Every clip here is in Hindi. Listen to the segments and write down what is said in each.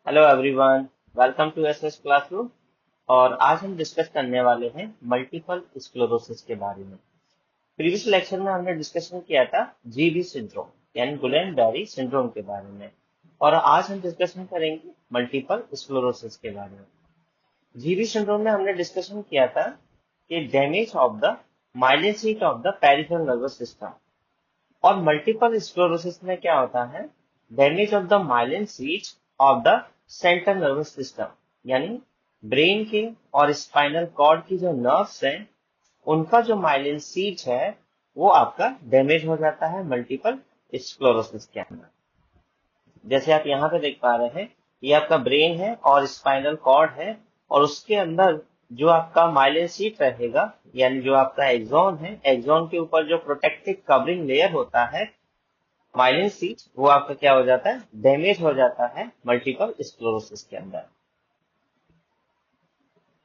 Hello everyone, welcome to SS classroom. और आज हम डिस्कस करने वाले हैं मल्टीपल स्क्लेरोसिस के बारे में। प्रीवियस लेक्चर में हमने डिस्कशन किया था जीबी सिंड्रोम यानी गुलेन-बेरी सिंड्रोम के बारे में, और आज हम डिस्कशन करेंगे मल्टीपल स्क्लेरोसिस के बारे में। जीबी सिंड्रोम में हमने डिस्कशन किया था कि damage of the myelin sheet of the peripheral nervous system, और मल्टीपल स्क्लेरोसिस में क्या होता है, damage of the myelin sheet of the central nervous system, यानी ब्रेन के और स्पाइनल कॉर्ड की जो नर्व्स हैं उनका जो माइलिन शीट है वो आपका डैमेज हो जाता है मल्टीपल स्क्लेरोसिस के अंदर। जैसे आप यहाँ पे देख पा रहे हैं, ये आपका ब्रेन है और स्पाइनल कॉर्ड है, और उसके अंदर जो आपका माइलिन शीट रहेगा यानी जो आपका एक्सॉन है, एक्सॉन के ऊपर जो प्रोटेक्टिव कवरिंग लेयर होता है माइलिन शीट, वो आपका क्या हो जाता है, डैमेज हो जाता है मल्टीपल स्क्लेरोसिस के अंदर।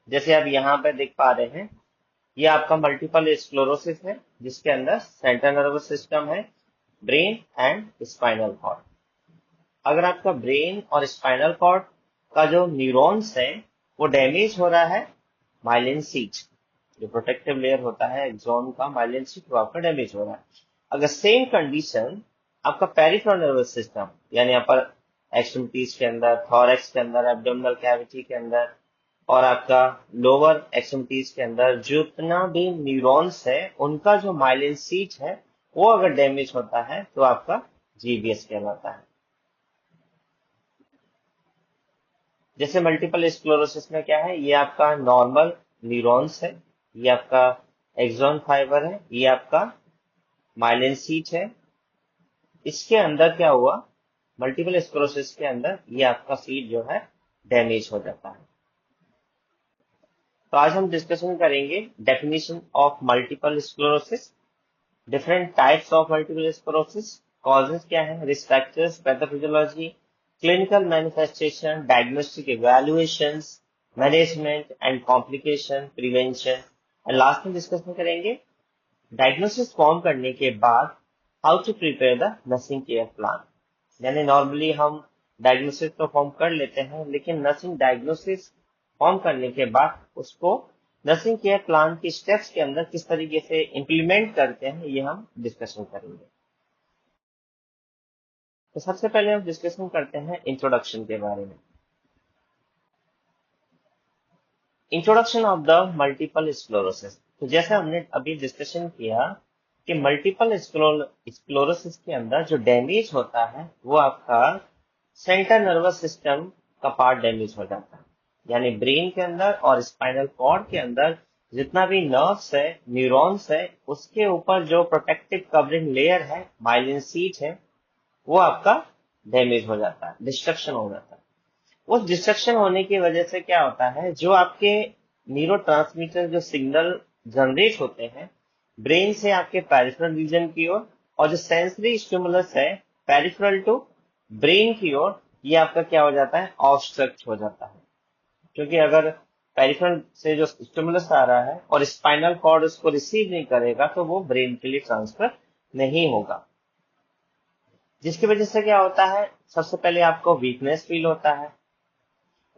जैसे आप यहाँ पे देख पा रहे हैं, ये आपका मल्टीपल स्क्लेरोसिस है जिसके अंदर सेंट्रल नर्वस सिस्टम है, ब्रेन एंड स्पाइनल कॉर्ड। अगर आपका ब्रेन और स्पाइनल कॉर्ड का जो न्यूरॉन्स है वो डैमेज हो रहा है, माइलिन शीट जो प्रोटेक्टिव लेयर होता है एक्सॉन का, माइलिन शीट वो आपका डैमेज हो रहा है। अगर सेम कंडीशन आपका पेरिफेरल नर्वस सिस्टम यानी अपर एक्सट्रीमिटीज के अंदर, थॉरैक्स के अंदर, एब्डोमिनल कैविटी के अंदर और आपका लोअर एक्सट्रीमिटीज के अंदर जितना भी न्यूरॉन्स है उनका जो माइलिन शीट है वो अगर डैमेज होता है तो आपका जीबीएस कहलाता है। जैसे मल्टीपल स्क्लेरोसिस में क्या है, ये आपका नॉर्मल न्यूरॉन्स है, ये आपका एक्सॉन फाइबर है, ये आपका माइलिन शीट है। इसके अंदर क्या हुआ, मल्टीपल स्क्लेरोसिस के अंदर ये आपका शीट जो है डैमेज हो जाता है। तो आज हम डिस्कशन करेंगे definition of multiple sclerosis, different types of multiple sclerosis, causes क्या है, risk factors, pathophysiology, clinical manifestation, diagnostic evaluations, management and complication, prevention, और लास्ट में डिस्कशन करेंगे डायग्नोसिस फॉर्म करने के बाद how to prepare the nursing care plan. यानी नॉर्मली हम डायग्नोसिस तो फॉर्म कर लेते हैं, लेकिन नर्सिंग डायग्नोसिस फॉर्म करने के बाद उसको नर्सिंग केयर प्लान की स्टेप्स के अंदर किस तरीके से इंप्लीमेंट करते हैं ये हम डिस्कशन करेंगे। तो सबसे पहले हम डिस्कशन करते हैं इंट्रोडक्शन के बारे में। Introduction of the multiple sclerosis. तो जैसे हमने अभी डिस्कशन किया कि मल्टीपल स्क्लेरोसिस के अंदर जो डैमेज होता है वो आपका सेंट्रल नर्वस सिस्टम का पार्ट डैमेज हो जाता है, यानी ब्रेन के अंदर और स्पाइनल कॉर्ड के अंदर जितना भी नर्व्स है, न्यूरॉन्स है, उसके ऊपर जो प्रोटेक्टिव कवरिंग लेयर है, माइलिन शीट है, वो आपका डैमेज हो जाता है, डिस्ट्रक्शन हो जाता है। उस डिस्ट्रक्शन होने की वजह से क्या होता है, जो आपके न्यूरोट्रांसमीटर जो सिग्नल जनरेट होते हैं ब्रेन से आपके पेरिफेरल रीजन की ओर, और जो सेंसरी स्टिमुलस है पेरिफेरल टू ब्रेन की ओर, ये आपका क्या हो जाता है, ऑब्स्ट्रक्ट हो जाता है। क्योंकि अगर पेरिफेरल से जो स्टिमुलस आ रहा है और स्पाइनल कॉर्ड उसको रिसीव नहीं करेगा तो वो ब्रेन के लिए ट्रांसफर नहीं होगा, जिसकी वजह से क्या होता है, सबसे पहले आपको वीकनेस फील होता है,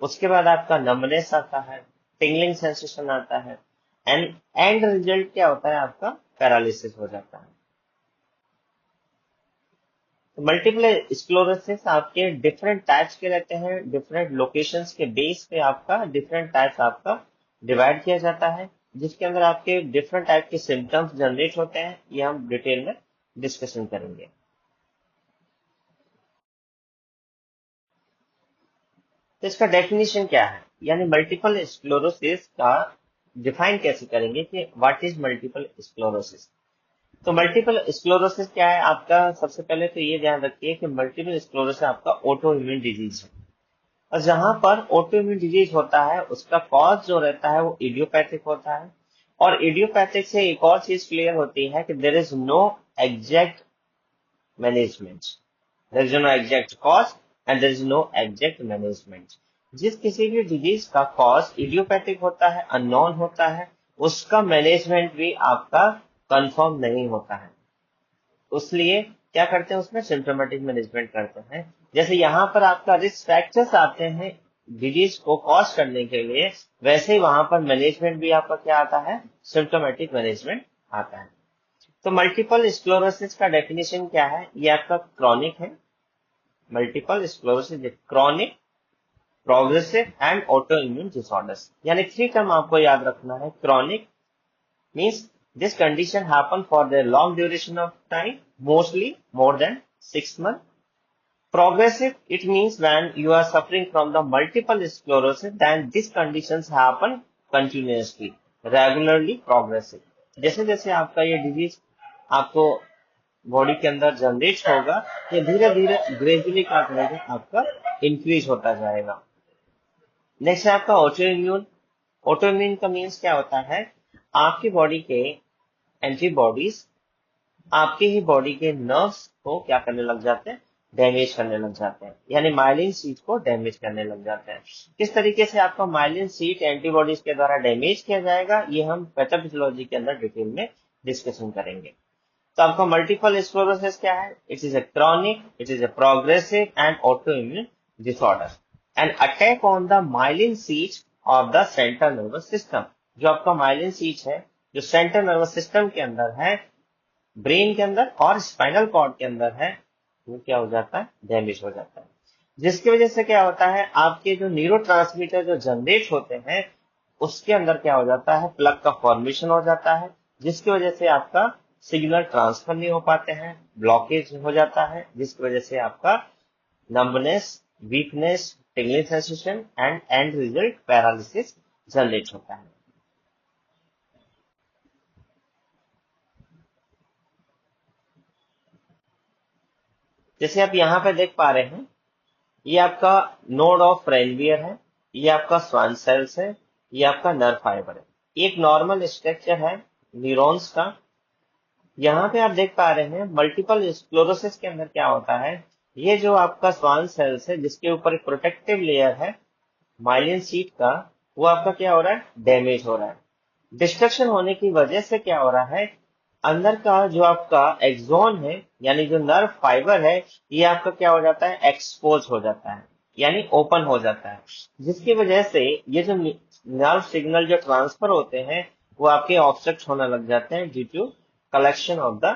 उसके बाद आपका नमनेस आता है, टिंगलिंग सेंसेशन आता है, एंड रिजल्ट क्या होता है, आपका पैरालिसिस हो जाता है। तो मल्टीपल स्क्लेरोसिस आपके डिफरेंट टाइप्स के रहते हैं, डिफरेंट लोकेशंस के बेस पे आपका डिफरेंट टाइप्स आपका डिवाइड किया जाता है, जिसके अंदर आपके डिफरेंट टाइप के सिम्टम्स जनरेट होते हैं, ये हम डिटेल में डिस्कशन करेंगे। तो इसका डेफिनेशन क्या है, यानी मल्टीपल स्क्लेरोसिस का डिफाइन कैसे करेंगे कि व्हाट इज मल्टीपल स्क्लेरोसिस। तो मल्टीपल स्क्लेरोसिस क्या है आपका, सबसे पहले तो ये ध्यान रखिए कि मल्टीपल स्क्लेरोसिस आपका ऑटो इम्यून डिजीज है, और जहां पर ऑटो इम्यून डिजीज होता है उसका कॉज जो रहता है वो इडियोपैथिक होता है। और इडियोपैथिक से एक और चीज क्लियर होती है कि there is no exact management, there is no exact cause and there is no exact management. जिस किसी भी डिजीज का कॉज इडियोपैथिक होता है, अननोन होता है, उसका मैनेजमेंट भी आपका कंफर्म नहीं होता है। इसलिए क्या करते हैं, उसमें सिम्टोमेटिक मैनेजमेंट करते हैं, जैसे यहाँ पर आपका रिस्क फैक्टर्स आते हैं डिजीज को कॉज करने के लिए, वैसे ही वहां पर मैनेजमेंट भी आपका क्या आता है, सिम्टोमेटिक मैनेजमेंट आता है। तो मल्टीपल स्क्लेरोसिस का डेफिनेशन क्या है, ये आपका क्रॉनिक है। Multiple sclerosis chronic, progressive and auto immune disorders, यानी 3 टर्म आपको याद रखना है। Chronic means this condition happen for the long duration of time, mostly more than 6 months. Progressive, it means when you are suffering from the multiple sclerosis, then these conditions happen continuously, regularly progressive. जैसे जैसे आपका ये डिजीज आपको बॉडी के अंदर जनरेट होगा, ये धीरे धीरे ग्रेजुअली क्या करेगा, आपका इंक्रीज होता जाएगा। नेक्स्ट है आपका ऑटो इम्यून। ऑटो इम्यून का मीन्स क्या होता है, आपकी बॉडी के एंटीबॉडीज आपके ही बॉडी के नर्व्स को क्या करने लग जाते हैं, डैमेज करने लग जाते हैं, यानी माइलिन सीट को डैमेज करने लग जाते हैं। किस तरीके से आपका माइलिन सीट एंटीबॉडीज के द्वारा डैमेज किया जाएगा, ये हम पैथोफिजियोलॉजी के अंदर डिटेल में डिस्कशन करेंगे। तो आपका मल्टीपल स्क्लेरोसिस क्या है, it is a chronic, it is a progressive and auto immune disorder and attack on the myelin seat of the central nervous system. जो आपका माइलिन सीट है, जो सेंट्रल नर्वस सिस्टम के अंदर है, ब्रेन के अंदर और स्पाइनल कॉर्ड के अंदर है, वो क्या हो जाता है, डैमेज हो जाता है। जिसकी वजह से क्या होता है, आपके जो न्यूरोट्रांसमीटर जो जनरेट होते हैं, उसके अंदर क्या हो जाता है, प्लग का फॉर्मेशन हो जाता है, जिसकी वजह से आपका सिग्नल ट्रांसफर नहीं हो पाते हैं, ब्लॉकेज हो जाता है, जिसकी वजह से आपका numbness, weakness, tingling sensation and and result paralysis generate होता है। जैसे आप यहाँ पे देख पा रहे हैं, ये आपका नोड ऑफ रेनवियर है, ये आपका स्वान सेल्स है, ये आपका नर्व फाइबर है। एक नॉर्मल स्ट्रक्चर है न्यूरॉन्स का। यहाँ पे आप देख पा रहे हैं मल्टीपल स्क्लेरोसिस के अंदर क्या होता है, ये जो आपका स्वान सेल्स है, जिसके ऊपर एक प्रोटेक्टिव लेयर है माइलिन शीट का, वो आपका क्या हो रहा है, डैमेज हो रहा है। डिस्ट्रक्शन होने की वजह से क्या हो रहा है, अंदर का जो आपका एक्सोन है, यानी जो नर्व फाइबर है, ये आपका क्या हो जाता है, एक्सपोज हो जाता है, यानी ओपन हो जाता है, जिसकी वजह से ये जो नर्व सिग्नल जो ट्रांसफर होते हैं, वो आपके ऑब्स्ट्रक्ट होने लग जाते हैं due to collection of the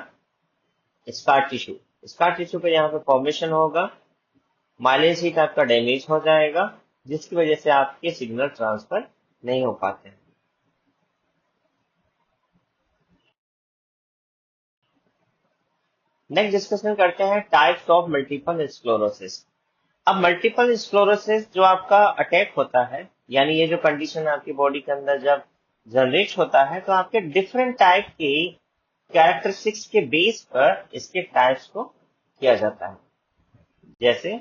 scar tissue. Scar tissue पे यहाँ पे फॉर्मेशन होगा, माइलिन शीट आपका डैमेज हो जाएगा, जिसकी वजह से आपके सिग्नल ट्रांसफर नहीं हो पाते हैं। नेक्स्ट डिस्कशन करते हैं टाइप्स ऑफ मल्टीपल स्क्लेरोसिस। अब मल्टीपल स्क्लेरोसिस जो आपका अटैक होता है, यानी ये जो कंडीशन आपकी बॉडी के अंदर जब जनरेट होता है, तो आपके डिफरेंट टाइप के कैरेक्टरिस्टिक्स के बेस पर इसके टाइप्स को किया जाता है। जैसे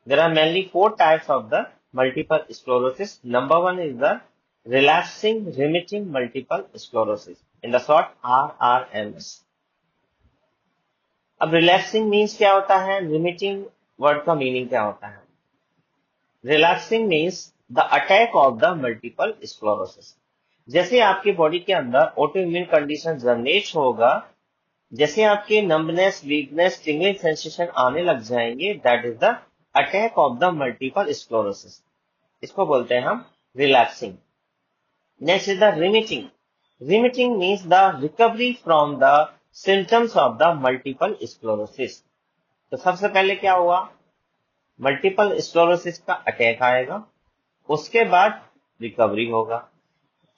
there are mainly 4 types of the multiple sclerosis. Number one is the relapsing remitting multiple sclerosis, in the short RRMS. अब रिलैप्सिंग मीन्स क्या होता है, रिमिटिंग वर्ड का मीनिंग क्या होता है। Relapsing means the attack of the multiple sclerosis. जैसे आपकी बॉडी के अंदर ऑटो इम्यून कंडीशन जनरेट होगा, जैसे आपके नंबनेस, वीकनेस, टिंगलिंग सेंसेशन आने लग जाएंगे, that is the attack of the multiple sclerosis. इसको बोलते हैं हम relapsing. Next is the remitting. Remitting means the recovery from the symptoms of the multiple sclerosis. तो सबसे पहले क्या हुआ, मल्टीपल स्क्लेरोसिस का अटैक आएगा, उसके बाद रिकवरी होगा,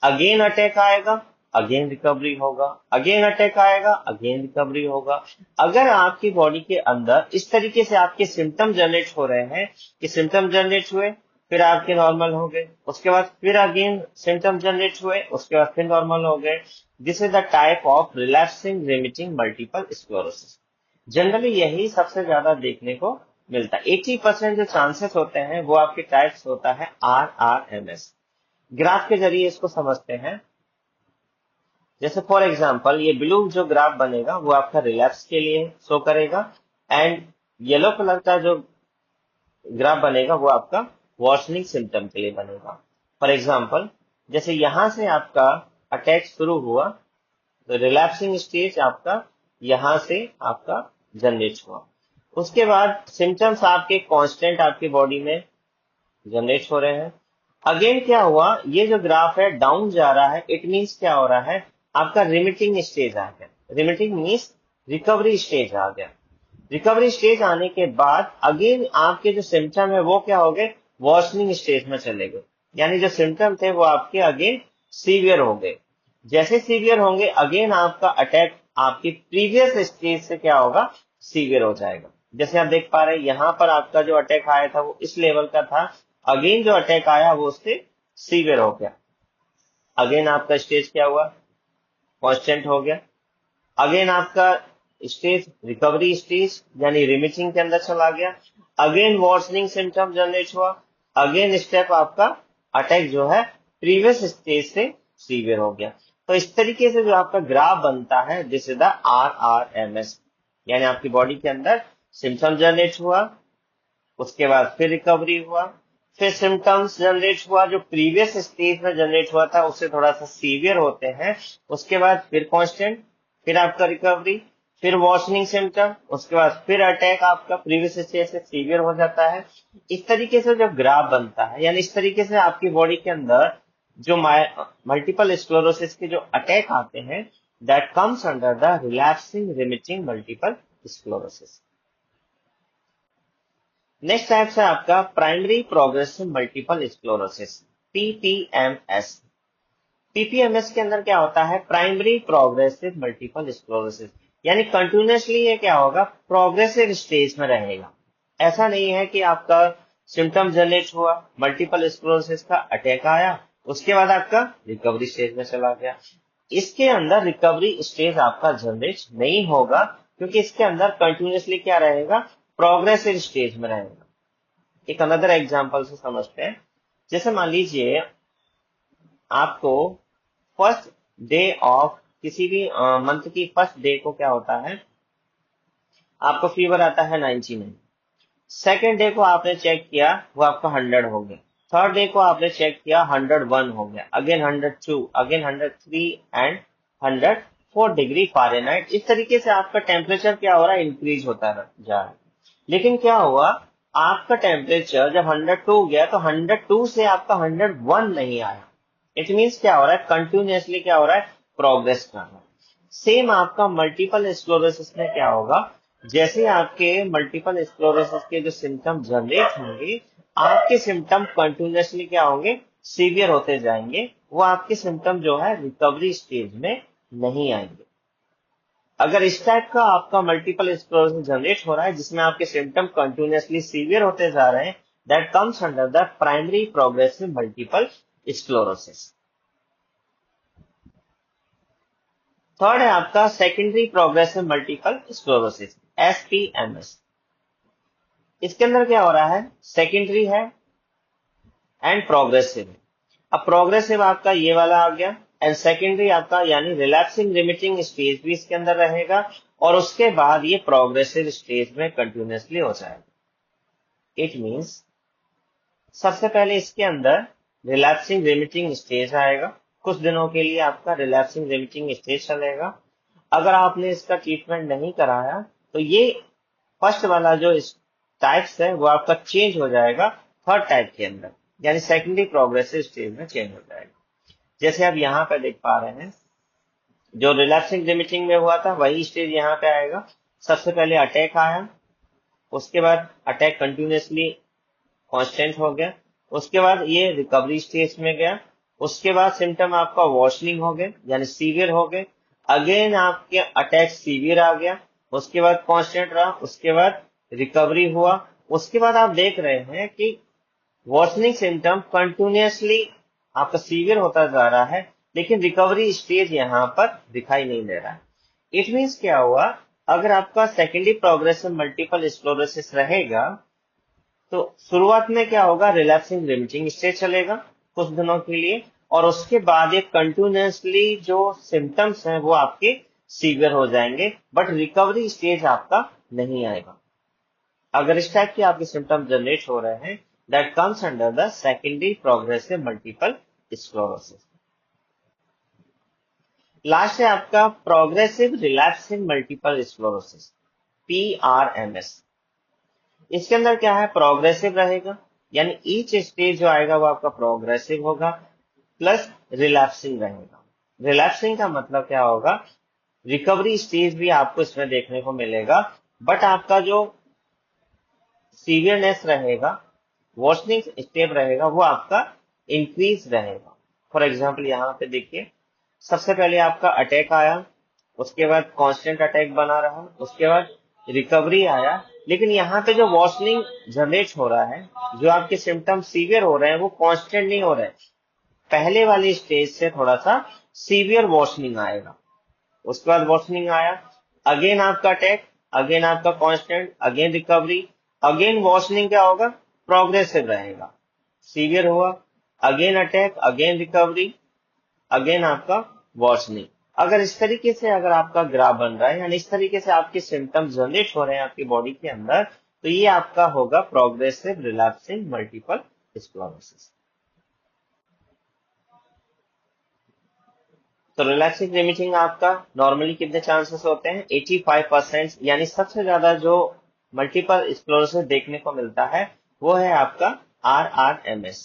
अगेन अटैक आएगा, अगेन रिकवरी होगा, अगेन अटैक आएगा, अगेन रिकवरी होगा। अगर आपकी बॉडी के अंदर इस तरीके से आपके सिम्टम जनरेट हो रहे हैं कि सिम्टम जनरेट हुए, फिर आपके नॉर्मल हो गए, उसके बाद फिर अगेन सिम्टम जनरेट हुए, उसके बाद फिर नॉर्मल हो गए, this is the type of relapsing remitting multiple sclerosis. Generally यही सबसे ज्यादा देखने को मिलता है। 80% जो चांसेस होते हैं वो आपके टाइप्स होता है RRMS। ग्राफ के जरिए इसको समझते हैं। जैसे फॉर एग्जांपल ये ब्लू जो ग्राफ बनेगा वो आपका रिलैप्स के लिए शो करेगा, एंड येलो कलर का जो ग्राफ बनेगा वो आपका वर्सनिंग सिम्टम के लिए बनेगा। फॉर एग्जांपल जैसे यहां से आपका अटैक शुरू हुआ, तो रिलैप्सिंग स्टेज आपका यहां से आपका जनरेट हुआ, उसके बाद सिम्टम्स आपके कांस्टेंट आपकी बॉडी में जनरेट हो रहे हैं। अगेन क्या हुआ, ये जो ग्राफ है डाउन जा रहा है, इट मींस क्या हो रहा है, आपका रिमिटिंग स्टेज आ गया। रिमिटिंग मींस रिकवरी स्टेज आ गया। रिकवरी स्टेज आने के बाद अगेन आपके जो सिम्टम है वो क्या हो गए, वर्सनिंग स्टेज में चले गए। यानी जो सिम्टम थे वो आपके अगेन सीवियर हो गए। जैसे सीवियर होंगे अगेन आपका अटैक आपकी प्रीवियस स्टेज से क्या होगा, सीवियर हो जाएगा। जैसे आप देख पा रहे हैं यहाँ पर आपका जो अटैक आया था वो इस लेवल का था, अगेन जो अटैक आया वो उससे सीवियर हो गया। अगेन आपका स्टेज क्या हुआ, कांस्टेंट हो गया। अगेन आपका स्टेज रिकवरी स्टेज यानी रिमिटिंग के अंदर चला गया। अगेन वर्सनिंग सिम्टम जनरेट हुआ। अगेन स्टेप आपका अटैक जो है प्रीवियस स्टेज से सीवियर हो गया। तो इस तरीके से जो आपका ग्राफ बनता है, दिस इज द RRMS। यानी आपकी बॉडी के अंदर सिम्टम जनरेट हुआ, उसके बाद फिर रिकवरी हुआ, फिर सिम्टम्स जनरेट हुआ जो प्रीवियस स्टेज में जनरेट हुआ था उससे थोड़ा सा सीवियर होते हैं, उसके बाद फिर कांस्टेंट, फिर आपका रिकवरी, फिर वर्सनिंग सिम्टम, उसके बाद फिर अटैक आपका प्रीवियस स्टेज से सीवियर हो जाता है। इस तरीके से जो ग्राफ बनता है, यानी इस तरीके से आपकी बॉडी के अंदर जो मल्टीपल स्क्लेरोसिस के जो अटैक आते हैं, that comes under the relapsing remitting multiple sclerosis. Next type है आपका primary progressive multiple sclerosis, PPMS। PPMS के अंदर क्या होता है, प्राइमरी प्रोग्रेसिव मल्टीपल स्क्लेरोसिस। यानी कंटिन्यूसली ये क्या होगा, प्रोग्रेसिव स्टेज में रहेगा। ऐसा नहीं है कि आपका सिम्टम जनरेट हुआ, मल्टीपल स्क्लेरोसिस का अटैक आया, उसके बाद आपका रिकवरी स्टेज में चला गया। इसके अंदर रिकवरी स्टेज आपका जनरेट नहीं होगा, क्योंकि इसके अंदर कंटिन्यूसली क्या रहेगा, प्रोग्रेसिव स्टेज में रहेगा। एक अनदर एग्जांपल से समझते हैं। जैसे मान लीजिए आपको फर्स्ट डे ऑफ किसी भी मंथ की फर्स्ट डे को क्या होता है, आपको फीवर आता है 99। सेकेंड डे को आपने चेक किया वो आपका 100 हो गया। थर्ड डे को आपने चेक किया 101 हो गया, again 102, again 103 and 104 degree Fahrenheit. इस तरीके से आपका टेम्परेचर क्या हो रहा है, इंक्रीज होता जा रहा है। लेकिन क्या हुआ, आपका टेम्परेचर जब 102 गया तो 102 से आपका 101 नहीं आया। इट मीन्स क्या हो रहा है, कंटिन्यूसली क्या हो रहा है, प्रोग्रेस कर रहा है। सेम आपका मल्टीपल स्क्लेरोसिस में क्या होगा, जैसे आपके मल्टीपल स्क्लेरोसिस के जो सिम्टम जनरेट होंगे, आपके सिम्टम कंटिन्यूसली क्या होंगे, सीवियर होते जाएंगे। वो आपके सिम्टम जो है रिकवरी स्टेज में नहीं आएंगे। अगर इस टाइप का आपका मल्टीपल स्क्लेरोसिस जनरेट हो रहा है जिसमें आपके सिम्टम कंटिन्यूसली सीवियर होते जा रहे हैं, that comes under the primary progressive multiple sclerosis. Third है आपका secondary progressive multiple sclerosis, SPMS। इसके अंदर क्या हो रहा है, सेकेंडरी है एंड प्रोग्रेसिव है। अब प्रोग्रेसिव आपका ये वाला आ गया, एंड सेकेंडरी आपका यानी रिलैप्सिंग रिमिटिंग स्टेज भी इसके अंदर रहेगा, और उसके बाद ये प्रोग्रेसिव स्टेज में कंटिन्यूसली हो जाएगा। इट मींस सबसे पहले इसके अंदर रिलैप्सिंग रिमिटिंग स्टेज आएगा, कुछ दिनों के लिए आपका रिलैप्सिंग रिमिटिंग स्टेज चलेगा। अगर आपने इसका ट्रीटमेंट नहीं कराया तो ये फर्स्ट वाला जो टाइप्स है वो आपका चेंज हो जाएगा थर्ड टाइप के अंदर, यानी सेकेंडरी प्रोग्रेसिव स्टेज में चेंज हो जाएगा। जैसे आप यहाँ पे देख पा रहे हैं, जो रिलैप्सिंग रिमिटिंग में हुआ था वही स्टेज यहाँ पे आएगा। सबसे पहले अटैक आया, उसके बाद अटैक कंटिन्यूसली कांस्टेंट हो गया, उसके बाद ये रिकवरी स्टेज में गया, उसके बाद सिम्टम आपका वर्सनिंग हो गए यानी सीवियर हो गए, अगेन आपके अटैक सीवियर आ गया, उसके बाद कांस्टेंट रहा, उसके बाद रिकवरी हुआ। उसके बाद आप देख रहे हैं कि वर्सनिंग सिम्टम कंटिन्यूसली आपका सीवियर होता जा रहा है, लेकिन रिकवरी स्टेज यहाँ पर दिखाई नहीं दे रहा है। इट मीन्स क्या हुआ, अगर आपका सेकेंडरी प्रोग्रेसिव मल्टीपल स्क्लेरोसिस रहेगा तो शुरुआत में क्या होगा, रिलैप्सिंग रिमिटिंग स्टेज चलेगा कुछ दिनों के लिए, और उसके बाद ये कंटिन्यूसली जो सिम्टम्स हैं वो आपके सीवियर हो जाएंगे, बट रिकवरी स्टेज आपका नहीं आएगा। अगर इस टाइप के आपके सिम्टम जनरेट हो रहे हैं, that comes under the secondary progressive multiple sclerosis. Last है आपका progressive relapsing multiple sclerosis, PRMS। इसके अंदर क्या है, प्रोग्रेसिव रहेगा, यानी ईच स्टेज जो आएगा वो आपका प्रोग्रेसिव होगा, प्लस रिलैप्सिंग रहेगा। रिलैप्सिंग का मतलब क्या होगा, रिकवरी स्टेज भी आपको इसमें देखने को मिलेगा, बट आपका जो सीवियरनेस रहेगा, वर्सनिंग स्टेप रहेगा, वो आपका इंक्रीज रहेगा। फॉर एग्जाम्पल यहाँ पे देखिए, सबसे पहले आपका अटैक आया, उसके बाद कांस्टेंट अटैक बना रहा, उसके बाद रिकवरी आया, लेकिन यहाँ पे जो वर्सनिंग जनरेट हो रहा है, जो आपके सिम्टम्स सीवियर हो रहे हैं, वो कांस्टेंट नहीं हो रहे हैं। पहले वाली स्टेज से थोड़ा सा सीवियर वर्सनिंग आएगा, उसके बाद वर्सनिंग आया, अगेन आपका अटैक, अगेन आपका constant, again recovery, again worsening, क्या होगा, प्रोग्रेसिव रहेगा। सीवियर हुआ, again attack, again recovery, again आपका वर्सनिंग। अगर इस तरीके से अगर आपका ग्राफ बन रहा है, यानी इस तरीके से आपके सिम्टम्स जनरेट हो रहे हैं आपकी बॉडी के अंदर, तो ये आपका होगा प्रोग्रेसिव रिलैप्सिंग मल्टीपल स्क्लेरोसिस। तो रिलैक्सिंग रिमिटिंग आपका नॉर्मली कितने चांसेस होते हैं, 85%, यानी सबसे ज्यादा जो मल्टीपल स्क्लेरोसिस देखने को मिलता है वो है आपका RRMS।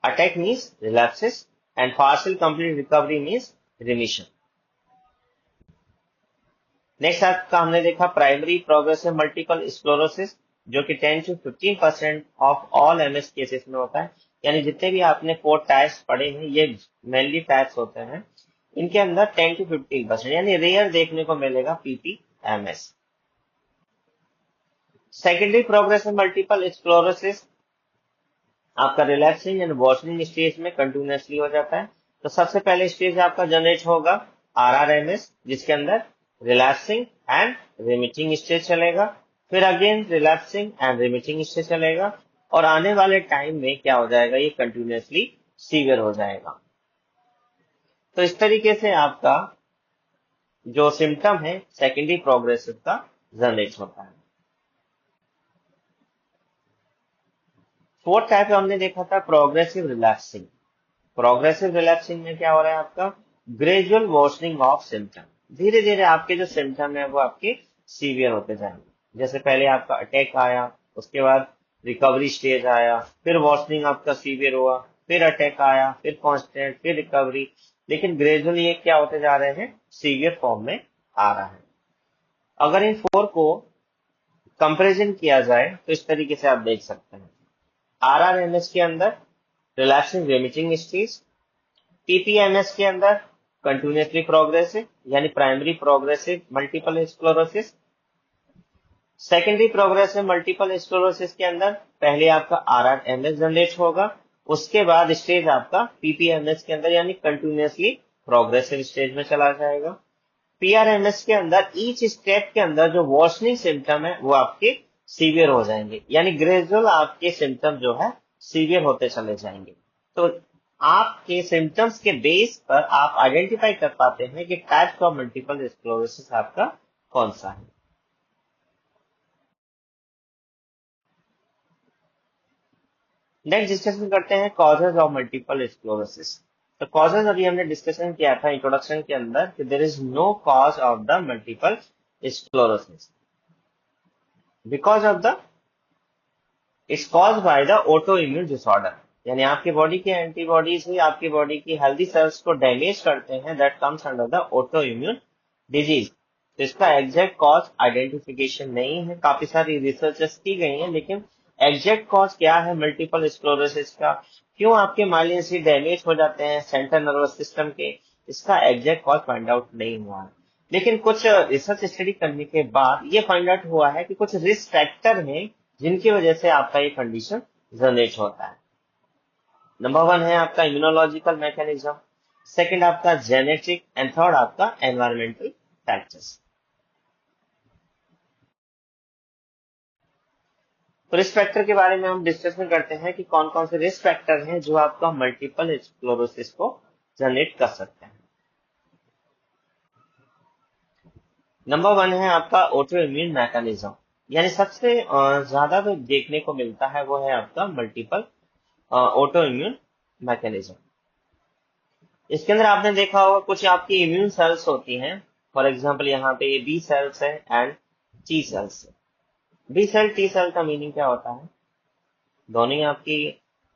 Attack means relapses and partial complete recovery means remission. Next आपका हमने देखा प्राइमरी प्रोग्रेसिव मल्टीपल स्क्लेरोसिस, जो कि 10 to 15% of all MS cases में होता है। यानी जितने भी आपने 4 टाइप्स पढ़े हैं, ये मेनली टाइप्स होते हैं, इनके अंदर 10 to 15%, यानी रेयर देखने को मिलेगा PPMS। Secondary progressive multiple sclerosis आपका रिलैप्सिंग एंड वर्सनिंग स्टेज में कंटिन्यूसली हो जाता है। तो सबसे पहले स्टेज आपका जनरेट होगा RRMS, जिसके अंदर रिलैप्सिंग एंड रिमिटिंग स्टेज चलेगा, फिर again relapsing and remitting stage चलेगा, और आने वाले टाइम में क्या हो जाएगा, ये कंटिन्यूसली सीवियर हो जाएगा। तो इस तरीके से आपका जो सिम्टम है सेकेंडरी प्रोग्रेसिव का जनरेट होता है। फोर्थ टाइप हमने देखा था प्रोग्रेसिव रिलैप्सिंग। प्रोग्रेसिव रिलैप्सिंग में क्या हो रहा है, आपका ग्रेजुअल वर्सनिंग ऑफ सिम्टम, धीरे धीरे आपके जो सिम्टम है वो आपके सीवियर होते जाएंगे। जैसे पहले आपका अटैक आया, उसके बाद रिकवरी स्टेज आया, फिर वर्सनिंग आपका सीवियर हुआ, फिर अटैक आया, फिर कांस्टेंट, फिर रिकवरी, लेकिन ग्रेजुअली ये क्या होते जा रहे हैं, सीवियर फॉर्म में आ रहा है। अगर इन फोर को कंपेरिजन किया जाए तो इस तरीके से आप देख सकते हैं, RRMS के अंदर रिलैप्सिंग रिमिटिंग स्टेज, PPMS के अंदर कंटिन्यूसली प्रोग्रेसिव यानी primary progressive multiple sclerosis, secondary progressive multiple sclerosis के अंदर पहले आपका RRMS जनरेट होगा, उसके बाद स्टेज आपका PPMS के अंदर यानी कंटिन्यूसली प्रोग्रेसिव स्टेज में चला जाएगा। PRMS के अंदर ईच स्टेप के अंदर जो वर्सनिंग सिम्टम है वो आपके सीवियर हो जाएंगे, यानी ग्रेजुअल आपके सिम्टम जो है सीवियर होते चले जाएंगे। तो आपके सिम्टम्स के बेस पर आप आइडेंटिफाई कर पाते हैं कि टाइप ऑफ मल्टीपल स्क्लेरोसिस आपका कौन सा है। नेक्स्ट डिस्कशन करते हैं कॉजेज ऑफ मल्टीपल स्क्लेरोसिस। तो कॉजेज अभी हमने डिस्कशन किया था इंट्रोडक्शन के अंदर कि there is no cause of the multiple sclerosis because of the it's caused by the auto immune disorder, यानी आपकी बॉडी की एंटीबॉडीज ही आपकी बॉडी की हेल्दी सेल्स को डैमेज करते हैं, that comes under the auto immune disease. तो इसका एग्जैक्ट कॉज आइडेंटिफिकेशन नहीं है, काफी सारी रिसर्चेस की गई हैं, लेकिन एग्जैक्ट कॉज क्या है मल्टीपल स्क्लेरोसिस का, क्यों आपके माइलिन सी डैमेज हो जाते हैं सेंट्रल नर्वस सिस्टम के, इसका एग्जैक्ट कॉज फाइंड आउट नहीं हुआ है। लेकिन कुछ रिसर्च स्टडी करने के बाद ये फाइंड आउट हुआ है कि कुछ रिस्क फैक्टर हैं जिनकी वजह से आपका ये कंडीशन जनरेट होता है। नंबर 1 है आपका इम्यूनोलॉजिकल मैकेनिज्म, सेकंड आपका जेनेटिक, एंड थर्ड आपका एनवायरमेंटल फैक्टर्स। तो रिस्क फैक्टर के बारे में हम डिस्कशन करते हैं कि कौन कौन से रिस्क फैक्टर हैं जो आपका मल्टीपल स्क्लेरोसिस को जनरेट कर सकते हैं। नंबर 1 है आपका ऑटो इम्यून मैकेनिज्म, यानी सबसे ज्यादा जो देखने को मिलता है वो है आपका मल्टीपल ऑटो इम्यून मैकेनिज्म। इसके अंदर आपने देखा होगा कुछ आपकी इम्यून सेल्स होती हैं, फॉर एग्जांपल यहाँ पे ये बी सेल्स है एंड टी सेल्स है। बी सेल टी सेल का मीनिंग क्या होता है? दोनों ही आपकी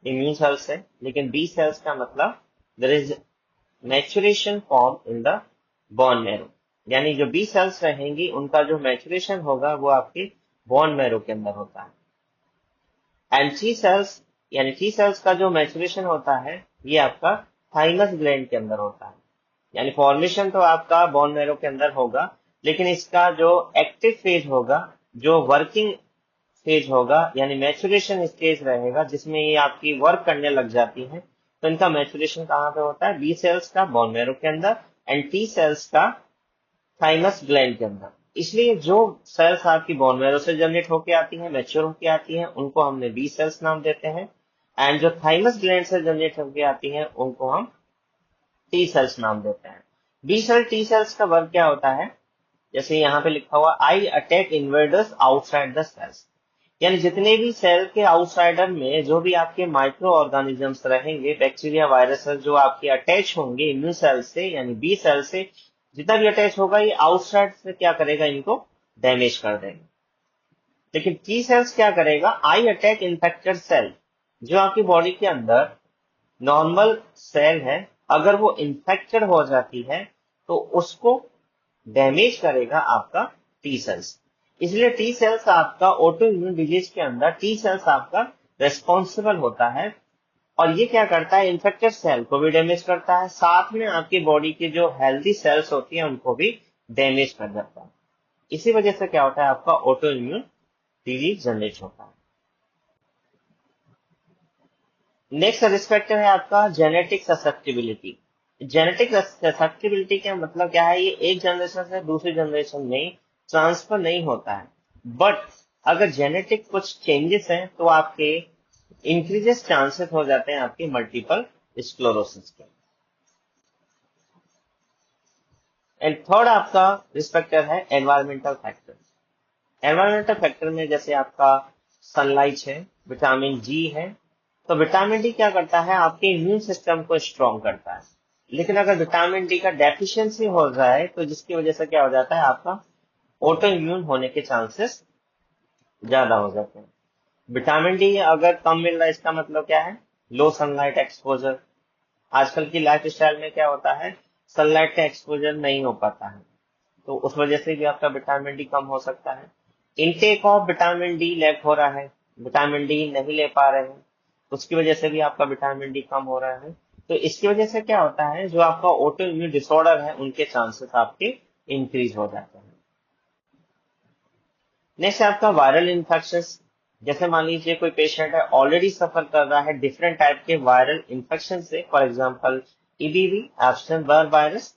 इम्यून सेल्स है, लेकिन बी सेल्स का मतलब there is maturation form in the bone marrow, यानी जो बी सेल्स रहेंगी उनका जो मैच्योरेशन होगा वो आपके बोन मैरो के अंदर होता है। एंड टी सेल्स, यानी टी सेल्स का जो मैच्योरेशन होता है ये आपका थाइमस ग्लैंड के अंदर होता है। यानी फॉर्मेशन तो आपका बोन मैरो के अंदर होगा, लेकिन इसका जो एक्टिव फेज होगा, जो वर्किंग फेज होगा, यानी मैच्योरेशन स्टेज रहेगा जिसमें ये आपकी वर्क करने लग जाती है, तो इनका मैच्योरेशन कहाँ पे होता है? बी सेल्स का बोन मैरो के अंदर एंड टी सेल्स का थाइमस ग्लैंड के अंदर। इसलिए जो सेल्स आपकी बोन मैरो से जनरेट होके आती हैं, मैच्योर होके आती हैं, उनको हमने बी सेल्स नाम देते हैं। एंड जो थाइमस ग्लैंड से जनरेट होके आती हैं उनको हम टी सेल्स नाम देते हैं। बी सेल टी सेल्स का वर्क क्या होता है? जैसे यहाँ पे लिखा हुआ I attack invaders outside the cells, यानी जितने भी सेल के आउटसाइडर में जो भी आपके माइक्रो ऑर्गेनिजम्स रहेंगे, बैक्टीरिया वायरसेस जो आपके अटैच होंगे इम्यून सेल से, यानी बी सेल से जितना भी अटैच होगा ये आउटसाइड से क्या करेगा? इनको डैमेज कर देगा। लेकिन टी सेल्स क्या करेगा? आई अटैक इन्फेक्टेड सेल, जो आपकी बॉडी के अंदर नॉर्मल सेल है, अगर वो इन्फेक्टेड हो जाती है तो उसको डैमेज करेगा आपका टी सेल्स। इसलिए टी सेल्स आपका ऑटो इम्यून डिजीज के अंदर टी सेल्स आपका रेस्पॉन्सिबल होता है, और ये क्या करता है? इन्फेक्टेड सेल को भी डैमेज करता है, साथ में आपकी बॉडी की जो हेल्दी सेल्स होती है उनको भी डैमेज कर देता है। इसी वजह से क्या होता है? आपका ऑटो इम्यून डिजीज जनरेट होता है। नेक्स्ट रिस्पेक्ट है आपका जेनेटिक ससेप्टिबिलिटी। जेनेटिक ससेप्टिबिलिटी का मतलब क्या है? ये एक जनरेशन से दूसरी जनरेशन में ट्रांसफर नहीं होता है, बट अगर जेनेटिक कुछ चेंजेस हैं तो आपके इंक्रीजेस चांसेस हो जाते हैं आपके मल्टीपल स्क्लेरोसिस के। एंड थर्ड आपका रिस्पेक्टर है एनवायरमेंटल फैक्टर। एनवायरमेंटल फैक्टर में जैसे आपका सनलाइट है, विटामिन जी है। तो विटामिन डी क्या करता है? आपके इम्यून सिस्टम को स्ट्रॉन्ग करता है। लेकिन अगर विटामिन डी का डेफिशिएंसी हो जाए तो जिसकी वजह से क्या हो जाता है? आपका ऑटो इम्यून होने के चांसेस ज्यादा हो जाते हैं। विटामिन डी अगर कम मिल रहा है इसका मतलब क्या है? लो सनलाइट एक्सपोजर। आजकल की लाइफ स्टाइल में क्या होता है? सनलाइट का एक्सपोजर नहीं हो पाता है, तो उस वजह से भी आपका विटामिन डी कम हो सकता है। Intake of vitamin D lack हो रहा है, विटामिन डी नहीं ले पा रहे हैं, उसकी वजह से भी आपका विटामिन डी कम हो रहा है। तो इसकी वजह से क्या होता है? जो आपका ऑटो इम्यून डिसऑर्डर है उनके चांसेस आपके इंक्रीज हो जाते हैं। नेक्स्ट आपका वायरल इन्फेक्शन। जैसे मान लीजिए कोई पेशेंट है ऑलरेडी सफर कर रहा है डिफरेंट टाइप के वायरल इन्फेक्शन से, for example EBV, abstain Barr virus,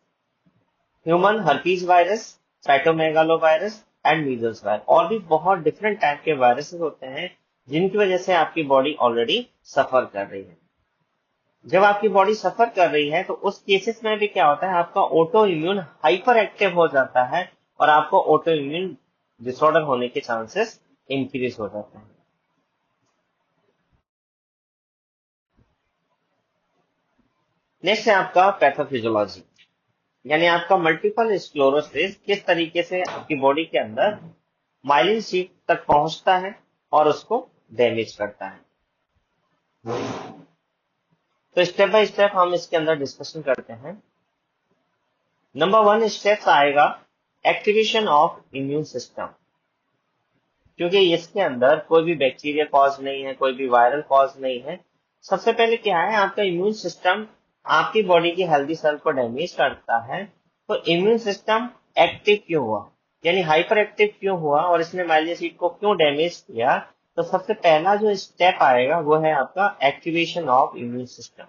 human herpes virus, cytomegalo virus and measles virus, और भी बहुत डिफरेंट टाइप के वायरसेस होते हैं जिनकी वजह से आपकी बॉडी ऑलरेडी सफर कर रही है। जब आपकी बॉडी सफर कर रही है तो उस केसेस में भी क्या होता है? आपका ऑटो इम्यून हाइपर एक्टिव हो जाता है और आपको ऑटो इम्यून डिसऑर्डर होने के चांसेस इंक्रीज हो जाते हैं। नेक्स्ट है आपका पैथोफिजियोलॉजी, यानी आपका मल्टीपल स्क्लेरोसिस किस तरीके से आपकी बॉडी के अंदर माइलिन शीट तक पहुंचता है और उसको डैमेज करता है। तो स्टेप बाय स्टेप हम इसके अंदर डिस्कशन करते हैं। नंबर 1 स्टेप्स आएगा एक्टिवेशन ऑफ इम्यून सिस्टम, क्योंकि इसके अंदर कोई भी बैक्टीरिया कॉज नहीं है, कोई भी वायरल कॉज नहीं है। सबसे पहले क्या है? आपका इम्यून सिस्टम आपकी बॉडी की हेल्दी सेल को डैमेज करता है, तो इम्यून सिस्टम एक्टिव क्यों हुआ, यानी हाइपर एक्टिव क्यों हुआ और इसने माइलिन को क्यों डैमेज किया? तो सबसे पहला जो स्टेप आएगा वो है आपका एक्टिवेशन ऑफ इम्यून सिस्टम।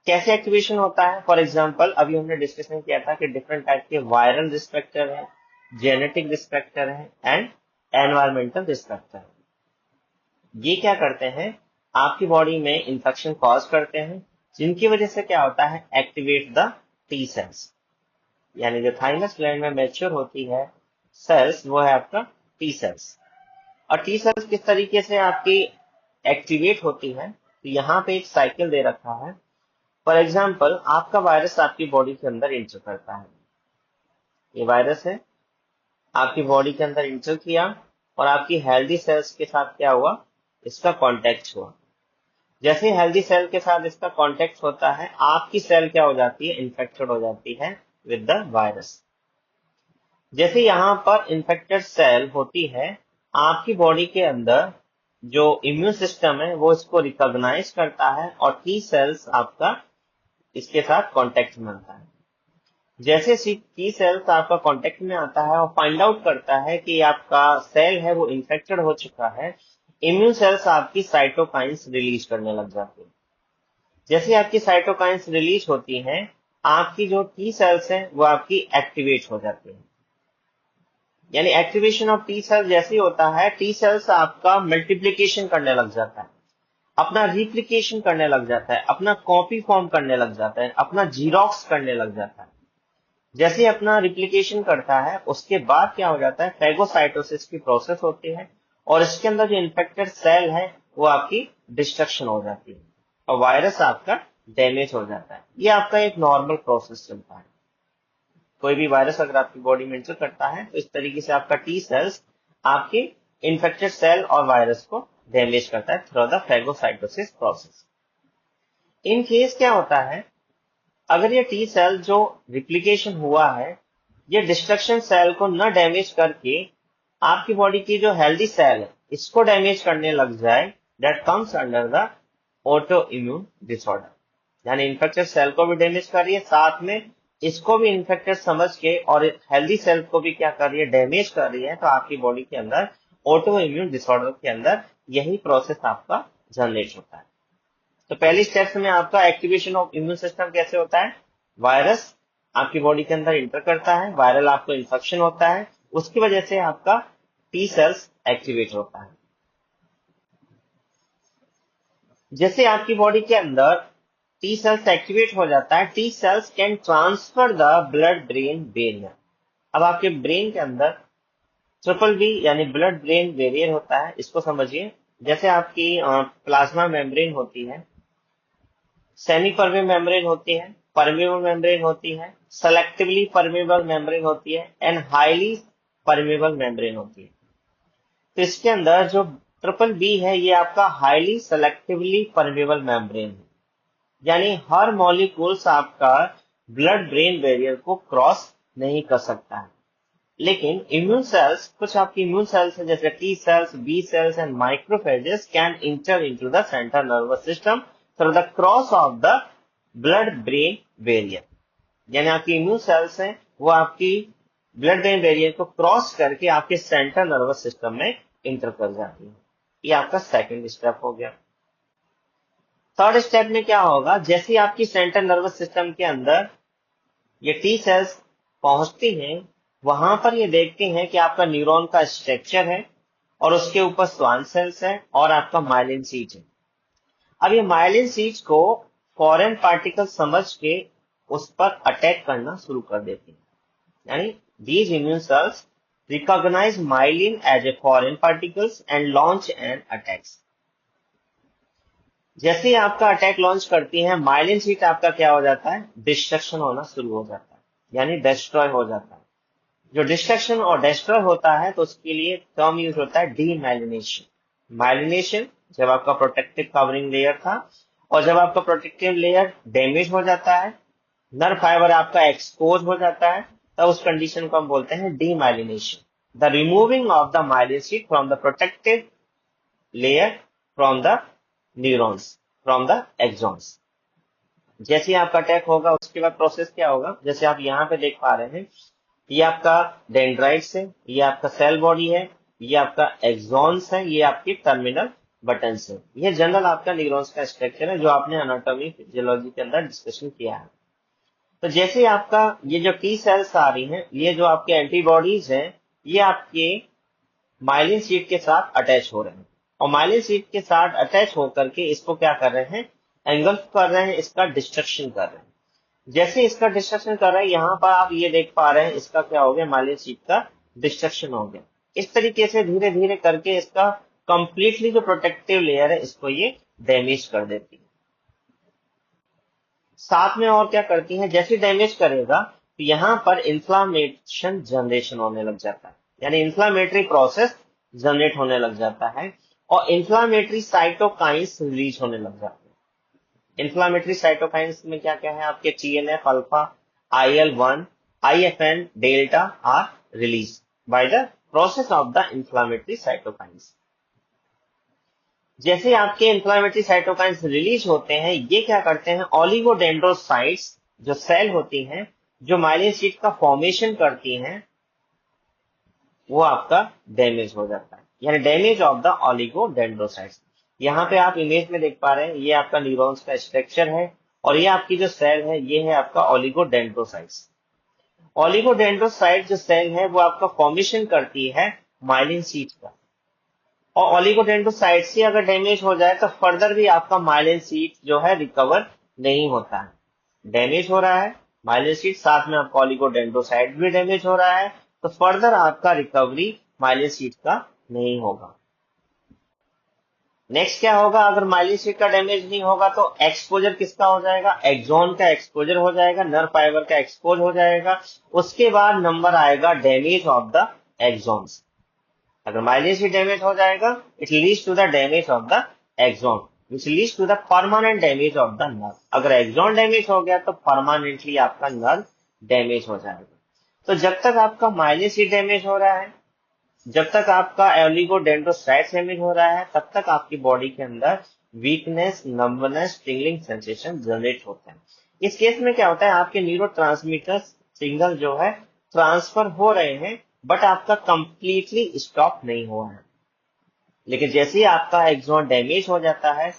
कैसे एक्टिवेशन होता है? फॉर एग्जाम्पल अभी हमने डिस्कशन किया था कि डिफरेंट टाइप के वायरल रिस्पेक्टर है, जेनेटिक रिस्पेक्टर है एंड एनवायरमेंटल रिस्पेक्टर है। ये क्या करते हैं? आपकी बॉडी में इंफेक्शन कॉज करते हैं, जिनकी वजह से क्या होता है? एक्टिवेट द टी सेल्स, यानी जो थाइमस ग्लैंड में मैच्योर होती है सेल्स वो है आपका टी सेल्स। और टी सेल्स किस तरीके से आपकी एक्टिवेट होती है? तो यहाँ पे एक साइकिल दे रखा है। फॉर एग्जाम्पल आपका वायरस आपकी बॉडी के अंदर इंटर करता है, ये वायरस है, आपकी बॉडी के अंदर इंटर किया, और आपकी हेल्दी सेल्स के साथ क्या हुआ, इसका कांटेक्ट हुआ। जैसे हेल्दी सेल के साथ इसका कांटेक्ट होता है, आपकी सेल क्या हो जाती है, इन्फेक्टेड हो जाती है विद द वायरस। जैसे यहाँ पर इन्फेक्टेड सेल होती है, आपकी बॉडी के अंदर जो इम्यून सिस्टम है वो इसको रिकॉग्नाइज करता है और टी सेल्स आपका इसके साथ कांटेक्ट में आता है। जैसे टी सेल्स आपका कांटेक्ट में आता है और फाइंड आउट करता है कि आपका सेल है वो इन्फेक्टेड हो चुका है, इम्यून सेल्स आपकी साइटोकाइंस रिलीज करने लग जाती है। जैसे आपकी साइटोकाइंस रिलीज होती हैं, आपकी जो टी सेल्स हैं वो आपकी एक्टिवेट हो जाती हैं। यानी एक्टिवेशन ऑफ टी सेल्स जैसे होता है, टी सेल्स आपका मल्टीप्लिकेशन करने लग जाता है, अपना रिप्लिकेशन करने लग जाता है, अपना कॉपी फॉर्म करने लग जाता है, अपना जीरोक्स करने लग जाता है। जैसे अपना रिप्लिकेशन करता है, उसके बाद क्या हो जाता है, फेगोसाइटोसिस की प्रोसेस होती है और इसके अंदर जो इन्फेक्टेड सेल है वो आपकी डिस्ट्रक्शन हो जाती है और वायरस आपका डैमेज हो जाता है। ये आपका एक नॉर्मल प्रोसेस चलता है। कोई भी वायरस अगर आपकी बॉडी में एंटर करता है तो इस तरीके से आपका टी सेल्स आपके इन्फेक्टेड सेल और वायरस को डैमेज करता है through the phagocytosis process. In case क्या होता है, अगर ये टी सेल जो रिप्लिकेशन हुआ है, ये डिस्ट्रक्शन सेल को न डैमेज करके आपकी बॉडी की जो हेल्दी सेल है इसको डैमेज करने लग जाए, that comes under the auto immune disorder. यानी इन्फेक्टेड सेल को भी डैमेज कर रही है, साथ में इसको भी इन्फेक्टेड समझ के और हेल्दी सेल को भी क्या कर रही है, डैमेज कर रही है। तो आपकी बॉडी के अंदर ऑटो इम्यून डिसऑर्डर के अंदर यही प्रोसेस आपका जनरेट होता है। तो पहली स्टेप्स में आपका एक्टिवेशन ऑफ इम्यून सिस्टम कैसे होता है, वायरस आपकी बॉडी के अंदर इंटर करता है, वायरल आपको इन्फेक्शन होता है, उसकी वजह से आपका टी सेल्स एक्टिवेट होता है। जैसे आपकी बॉडी के अंदर टी सेल्स एक्टिवेट हो जाता है, T cells can transfer the blood brain barrier. अब आपके ब्रेन के अंदर ट्रिपल बी यानी ब्लड ब्रेन बैरियर होता है, इसको समझिए। जैसे आपकी प्लाज्मा मेम्ब्रेन होती है, सेमी परमेबल मेम्ब्रेन होती है, परमेबल मेम्ब्रेन होती है, सेलेक्टिवली परमेबल मेम्ब्रेन होती है एंड हाईली परमेबल मेम्ब्रेन होती है। तो इसके अंदर जो ट्रिपल बी है ये आपका हाईली सेलेक्टिवली परमेबल मेम्ब्रेन है, यानी हर मॉलिक्यूल्स आपका ब्लड ब्रेन बैरियर को क्रॉस नहीं कर सकता है। लेकिन इम्यून सेल्स, कुछ आपकी इम्यून सेल्स हैं जैसे T cells, B cells and macrophages can enter into the central nervous system through the cross of the blood brain barrier. यानी आपकी इम्यून सेल्स हैं वो आपकी ब्लड ब्रेन बैरियर को क्रॉस करके आपके सेंट्रल नर्वस सिस्टम में इंटर कर जाती है। ये आपका सेकंड स्टेप हो गया। थर्ड स्टेप में क्या होगा, जैसे आपकी सेंट्रल नर्वस सिस्टम के अंदर ये टी सेल्स पहुंचती हैं, वहां पर ये देखते हैं कि आपका न्यूरॉन का स्ट्रक्चर है और उसके ऊपर स्वान सेल्स है और आपका माइलिन शीट है। अब ये माइलिन शीट को फॉरेन पार्टिकल समझ के उस पर अटैक करना शुरू कर देती है। यानी these immune cells recognize myelin as a foreign particles and launch an attacks। जैसे ही आपका अटैक लॉन्च करती है, माइलिन शीट आपका क्या हो जाता है, डिस्ट्रक्शन होना शुरू हो जाता है, यानी डिस्ट्रॉय हो जाता है। जो डिस्ट्रक्शन और डिस्ट्रॉय होता है तो उसके लिए टर्म यूज होता है डीमाइलिनेशन। माइलिनेशन जब आपका प्रोटेक्टिव कवरिंग लेयर था, और जब आपका प्रोटेक्टिव लेयर डैमेज हो जाता है, नर्व फाइबर आपका एक्सपोज हो जाता है, तब उस कंडीशन को हम बोलते हैं demyelination, the removing of the myelin sheet from the protective layer from the neurons, from the axons. जैसे ही आपका अटैक होगा उसके बाद प्रोसेस क्या होगा, जैसे आप यहाँ पे देख पा रहे हैं, ये आपका डेंड्राइट्स है, ये आपका सेल बॉडी है, ये आपका एक्सॉन्स है, ये आपकी टर्मिनल बटन्स है। ये जनरल आपका न्यूरॉन्स का स्ट्रक्चर है जो आपने एनाटॉमी फिजियोलॉजी के अंदर डिस्कशन किया है। तो जैसे आपका ये जो टी सेल्स आ रही हैं, ये जो आपके एंटीबॉडीज हैं, ये आपके माइलिन शीट के साथ अटैच हो रहे हैं और माइलिन शीट के साथ अटैच होकर के इसको क्या कर रहे हैं, एंगल्फ कर रहे हैं, इसका डिस्ट्रक्शन कर रहे हैं। जैसे इसका डिस्ट्रक्शन कर रहे हैं, यहाँ पर आप ये देख पा रहे हैं इसका क्या हो गया, माइलिन शीट का डिस्ट्रक्शन हो गया। इस तरीके से धीरे धीरे करके इसका कंप्लीटली जो प्रोटेक्टिव लेयर है इसको ये डैमेज कर देती है। साथ में और क्या करती है, जैसे डैमेज करेगा तो यहाँ पर इंफ्लामेशन जनरेशन होने लग जाता है, यानी इंफ्लामेटरी प्रोसेस जनरेट होने लग जाता है और इंफ्लामेटरी साइटोकाइंस रिलीज होने लग जाते हैं। इंफ्लामेटरी साइटोकाइंस में क्या क्या है आपके TNF alpha, IL-1, IFN delta R release by the process of the inflammatory cytokines. जैसे आपके इंफ्लामेटरी साइटोकाइंस रिलीज होते हैं, ये क्या करते हैं, ओलिगोडेंड्रोसाइट्स जो सेल होती हैं जो माइलिन शीट का फॉर्मेशन करती हैं, वो आपका डैमेज हो जाता है, यानी डैमेज ऑफ द ओलिगोडेंड्रोसाइट्स। यहाँ पे आप इमेज में देख पा रहे हैं, ये आपका न्यूरॉन्स का स्ट्रक्चर है और ये आपकी जो सेल है ये है आपका ओलिगोडेंड्रोसाइट्स। ओलिगोडेंड्रोसाइट जो सेल है वो आपका फॉर्मेशन करती है माइलिन शीट का, और ओलिगोडेंड्रोसाइट से अगर डैमेज हो जाए तो फर्दर भी आपका माइलिन शीट जो है रिकवर नहीं होता है। डैमेज हो रहा है माइलिन शीट, साथ में आपका ओलिगोडेंड्रोसाइट भी डैमेज हो रहा है, तो फर्दर आपका रिकवरी माइलिन शीट का नहीं होगा। नेक्स्ट क्या होगा, अगर माइलिन शीट का डैमेज नहीं होगा तो एक्सपोजर किसका हो जाएगा, एक्सॉन का एक्सपोजर हो जाएगा, नर्व फाइबर का एक्सपोज हो जाएगा। उसके बाद नंबर आएगा डैमेज ऑफ द एक्सॉन्स। अगर माइलिन शीट डैमेज हो जाएगा, it leads to the damage of the axon which leads to the permanent damage of the nerve. अगर एक्सॉन डैमेज हो गया तो परमानेंटली आपका नर्व डैमेज हो जाएगा। तो जब तक आपका माइलिन शीट डैमेज हो रहा है, जब तक आपका ओलिगोडेंड्रोसाइट डैमेज हो रहा है, तब तक आपकी बॉडी के अंदर weakness, numbness, tingling sensation generate होते हैं। इस केस में क्या होता है, आपके न्यूरोट्रांसमीटर सिग्नल जो है ट्रांसफर हो रहे हैं, बट आपका कंप्लीटली स्टॉप नहीं हुआ है। लेकिन जैसे ही आपका एक्सॉन डैमेज हो जाता है,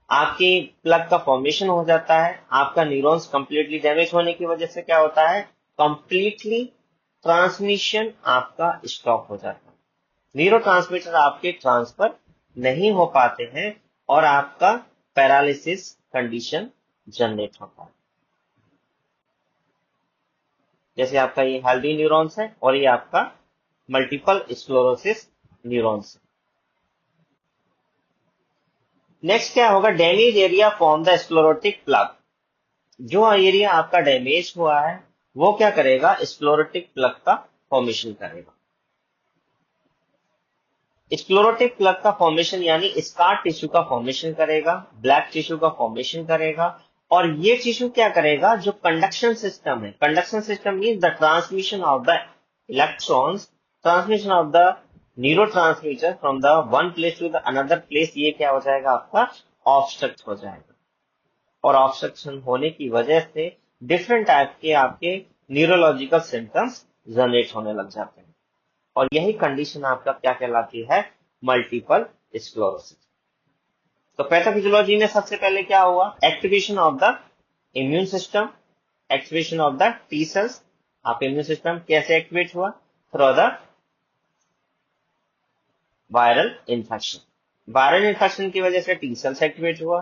आपके प्लग का फॉर्मेशन हो जाता है, आपका न्यूरॉन्स कंप्लीटली डैमेज होने की वजह से क्या होता है, कंप्लीटली ट्रांसमिशन आपका स्टॉप हो जाता है। न्यूरोट्रांसमीटर आपके ट्रांसफर नहीं हो पाते हैं और आपका पैरालिसिस कंडीशन जनरेट होता है। जैसे आपका ये हेल्दी न्यूरॉन्स है और ये आपका मल्टीपल स्क्लेरोसिस न्यूरॉन्स है। नेक्स्ट क्या होगा, damage area form the sclerotic plug. जो एरिया आपका डैमेज हुआ है वो क्या करेगा, स्क्लेरोटिक प्लग का फॉर्मेशन करेगा। स्क्लेरोटिक प्लग का फॉर्मेशन यानी स्कार टिश्यू का फॉर्मेशन करेगा, ब्लैक टिश्यू का फॉर्मेशन करेगा। और ये टिश्यू क्या करेगा, जो कंडक्शन सिस्टम है, conduction system means the transmission of the electrons, transmission of the neurotransmitter from the one place to the another place, ये क्या हो जाएगा आपका ऑब्स्ट्रक्ट हो जाएगा। और ऑब्स्ट्रक्शन होने की वजह से डिफरेंट टाइप के आपके न्यूरोलॉजिकल सिम्टम्स जनरेट होने लग जाते हैं। और यही कंडीशन आपका क्या कहलाती है, मल्टीपल स्क्लेरोसिस। तो पैथोफिजियोलॉजी में सबसे पहले क्या हुआ, activation of the immune system, activation of the T cells. आप इम्यून सिस्टम कैसे एक्टिवेट हुआ, through the viral infection. Viral infection की वजह से टी सेल्स एक्टिवेट हुआ।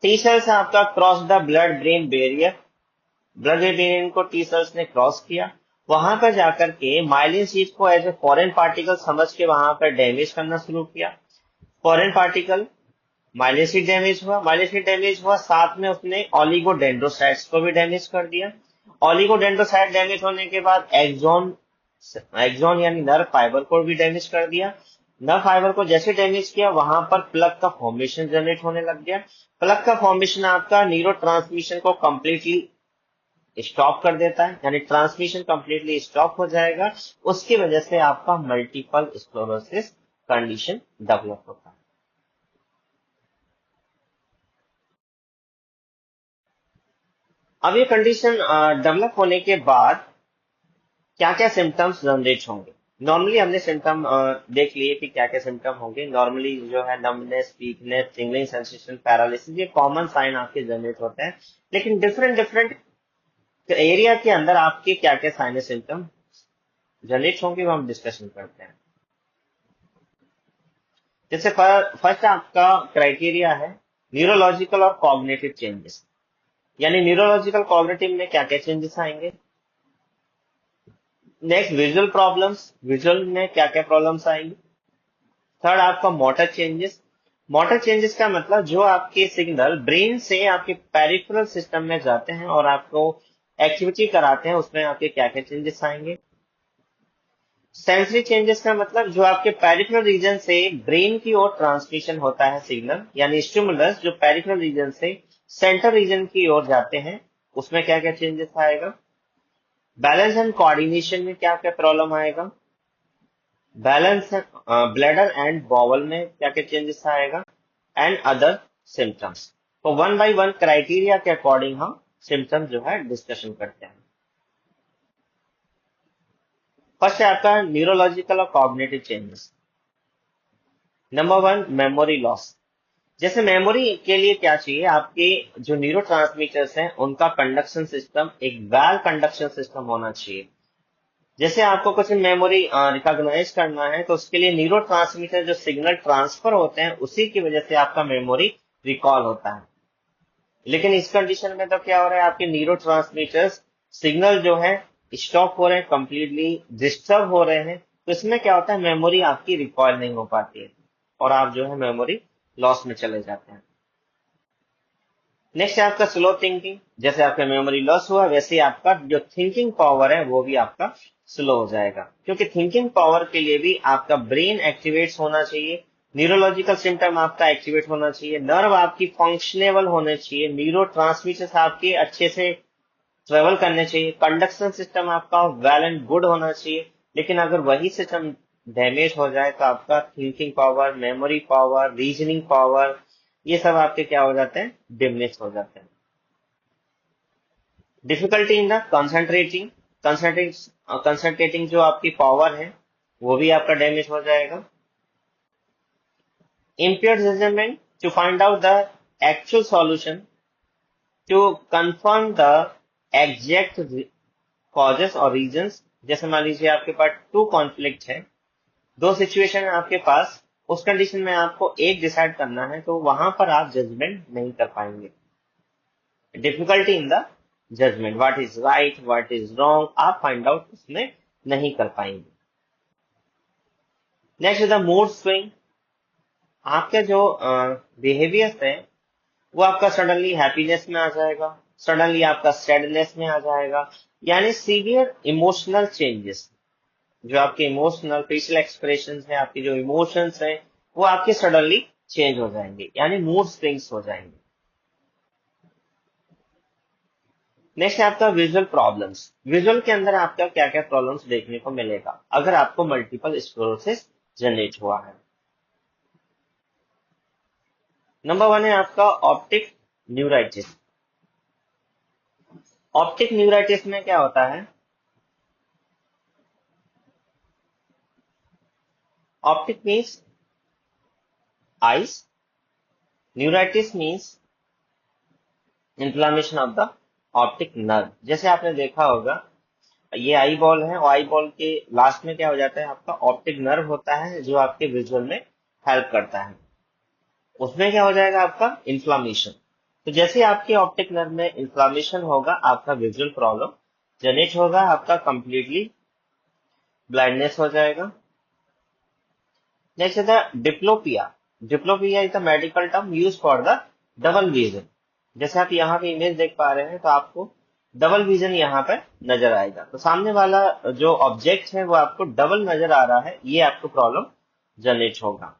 टी सेल्स आपका cross the blood brain barrier, blood brain को टी सेल्स ने क्रॉस किया, वहां पर जाकर के माइलिन शीट को एज ए फॉरेन पार्टिकल समझ के वहां पर डैमेज करना शुरू किया। Foreign particle, myelin sheet damage हुआ, माइलिन शीट डैमेज हुआ, साथ में उसने ओलिगोडेंड्रोसाइट्स को भी डैमेज कर दिया। ओलिगोडेंड्रोसाइट डैमेज होने के बाद एक्सॉन, एक्सॉन यानी नर्व फाइबर को भी डैमेज कर दिया। नर्व फाइबर को जैसे डैमेज किया, वहां पर प्लग का फॉर्मेशन जनरेट होने लग गया। प्लग का फॉर्मेशन आपका न्यूरो ट्रांसमिशन को कंप्लीटली स्टॉप कर देता है, यानी ट्रांसमिशन कंप्लीटली स्टॉप हो जाएगा। उसकी वजह से आपका मल्टीपल स्क्लेरोसिस कंडीशन डेवलप होता है। अब ये कंडीशन डेवलप होने के बाद क्या क्या सिम्टम्स जनरेट होंगे। नॉर्मली हमने सिम्टम देख लिए कि क्या क्या सिम्टम होंगे। नॉर्मली जो है numbness, weakness, tingling sensation, paralysis, ये कॉमन साइन आपके जनरेट होते हैं। लेकिन डिफरेंट डिफरेंट एरिया के अंदर आपके क्या क्या साइन सिम्टम जनरेट होंगे वो हम डिस्कशन करते हैं। जैसे फर्स्ट आपका क्राइटेरिया है न्यूरोलॉजिकल और कॉग्निटिव चेंजेस, यानी न्यूरोलॉजिकल कॉग्निटिव में क्या क्या चेंजेस आएंगे। नेक्स्ट विजुअल प्रॉब्लम्स, विजुअल में क्या क्या प्रॉब्लम्स आएंगी। थर्ड आपका मोटर चेंजेस, मोटर चेंजेस का मतलब जो आपके सिग्नल ब्रेन से आपके पेरिफेरल सिस्टम में जाते हैं और आपको एक्टिविटी कराते हैं, उसमें आपके क्या क्या चेंजेस आएंगे। सेंसरी चेंजेस का मतलब जो आपके पेरिफेरल रीजन से ब्रेन की ओर ट्रांसमिशन होता है सिग्नल, यानी स्टिमुलस जो पेरिफेरल रीजन से सेंट्रल रीजन की ओर जाते हैं, उसमें क्या क्या चेंजेस आएगा। बैलेंस एंड कोऑर्डिनेशन में क्या क्या प्रॉब्लम आएगा। बैलेंस ब्लैडर एंड बॉवल में क्या क्या चेंजेस आएगा, एंड अदर सिम्टम्स। तो वन बाय वन क्राइटेरिया के अकॉर्डिंग हम सिम्टम्स जो है डिस्कशन करते हैं। फर्स्ट है आपका न्यूरोलॉजिकल और cognitive changes. Number one, memory loss. जैसे मेमोरी के लिए क्या चाहिए, आपके जो न्यूरोट्रांसमीटर्स हैं उनका कंडक्शन सिस्टम एक वेल कंडक्शन सिस्टम होना चाहिए। जैसे आपको कुछ मेमोरी रिकॉग्नाइज करना है तो उसके लिए न्यूरोट्रांसमीटर जो सिग्नल ट्रांसफर होते हैं उसी की वजह से आपका मेमोरी रिकॉल होता है। लेकिन इस कंडीशन में तो क्या हो रहा है, आपके न्यूरोट्रांसमीटर्स सिग्नल जो है स्टॉप हो रहे हैं, कंप्लीटली डिस्टर्ब हो रहे हैं, तो इसमें क्या होता है, मेमोरी आपकी रिकॉल नहीं हो पाती है और आप जो है मेमोरी लॉस में चले जाते हैं। नेक्स्ट है आपका स्लो थिंकिंग। जैसे आपका मेमोरी लॉस हुआ वैसे ही आपका जो थिंकिंग पावर है वो भी आपका स्लो हो जाएगा, क्योंकि थिंकिंग पावर के लिए भी आपका ब्रेन एक्टिवेट होना चाहिए, न्यूरोलॉजिकल सिम्टम आपका एक्टिवेट होना चाहिए, नर्व आपकी फंक्शनेबल होने चाहिए, न्यूरो ट्रांसमीटर्स आपके अच्छे से ट्रेवल करने चाहिए, कंडक्शन सिस्टम आपका वेल एंड गुड होना चाहिए। लेकिन अगर वही सिस्टम डैमेज हो जाए तो आपका thinking power, memory power, reasoning power, ये सब आपके क्या हो जाते हैं, डिमिनिश हो जाते हैं। Difficulty in the concentrating, concentrating जो आपकी पावर है वो भी आपका डैमेज हो जाएगा। impaired judgment to find out the actual solution, to confirm the exact causes और reasons। जैसे मान लीजिए आपके पास टू कॉन्फ्लिक्ट है, दो सिचुएशन है आपके पास, उस कंडीशन में आपको एक डिसाइड करना है तो वहां पर आप जजमेंट नहीं कर पाएंगे। Difficulty in the judgement, what is right what is wrong, आप फाइंड आउट उसमें नहीं कर पाएंगे। Next the mood swing. आपके जो बिहेवियर है वो आपका सडनली हैप्पीनेस में आ जाएगा, सडनली आपका सैडनेस में आ जाएगा, यानी सीवियर इमोशनल चेंजेस। जो आपके इमोशनल फेशियल एक्सप्रेशन है, आपके जो इमोशंस हैं वो आपके सडनली चेंज हो जाएंगे, यानी मूड स्विंग्स हो जाएंगे। नेक्स्ट है आपका विजुअल प्रॉब्लम्स। विजुअल के अंदर आपका क्या क्या प्रॉब्लम्स देखने को मिलेगा अगर आपको मल्टीपल स्क्लेरोसिस जनरेट हुआ है। नंबर वन है आपका ऑप्टिक न्यूराइटिस। ऑप्टिक न्यूराइटिस में क्या होता है, optic means eyes, neuritis means inflammation of the optic nerve. जैसे आपने देखा होगा ये आई बॉल है और आई बॉल के लास्ट में क्या हो जाता है, आपका ऑप्टिक नर्व होता है जो आपके विजुअल में हेल्प करता है, उसमें क्या हो जाएगा आपका इन्फ्लामेशन। तो जैसे आपके ऑप्टिक नर्व में इन्फ्लामेशन होगा आपका विजुअल प्रॉब्लम जनरेट होगा, आपका कंप्लीटली ब्लाइंडनेस हो जाएगा। नेक्स्ट है the diplopia. Diplopia is the medical term use for the double vision. जैसे आप यहाँ पे इमेज देख पा रहे हैं तो आपको डबल विजन यहाँ पर नजर आएगा, तो सामने वाला जो ऑब्जेक्ट है वो आपको डबल नजर आ रहा है, ये आपको प्रॉब्लम जनरेट होगा।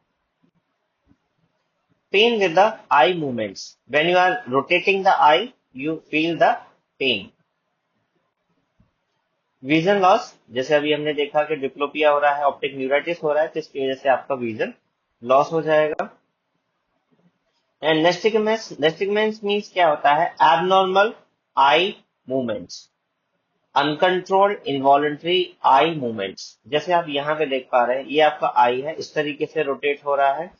Pain with the eye movements, when you are rotating the eye you feel the pain. Vision loss, जैसे अभी हमने देखा कि डिप्लोपिया हो रहा है, ऑप्टिक न्यूराइटिस हो रहा है, तो इसकी वजह से आपका विजन लॉस हो जाएगा। एंड नेस्टिगमेंट्स मीन्स क्या होता है, abnormal eye movements, uncontrolled involuntary eye movements. जैसे आप यहाँ पे देख पा रहे हैं ये आपका आई है, इस तरीके से रोटेट हो रहा है,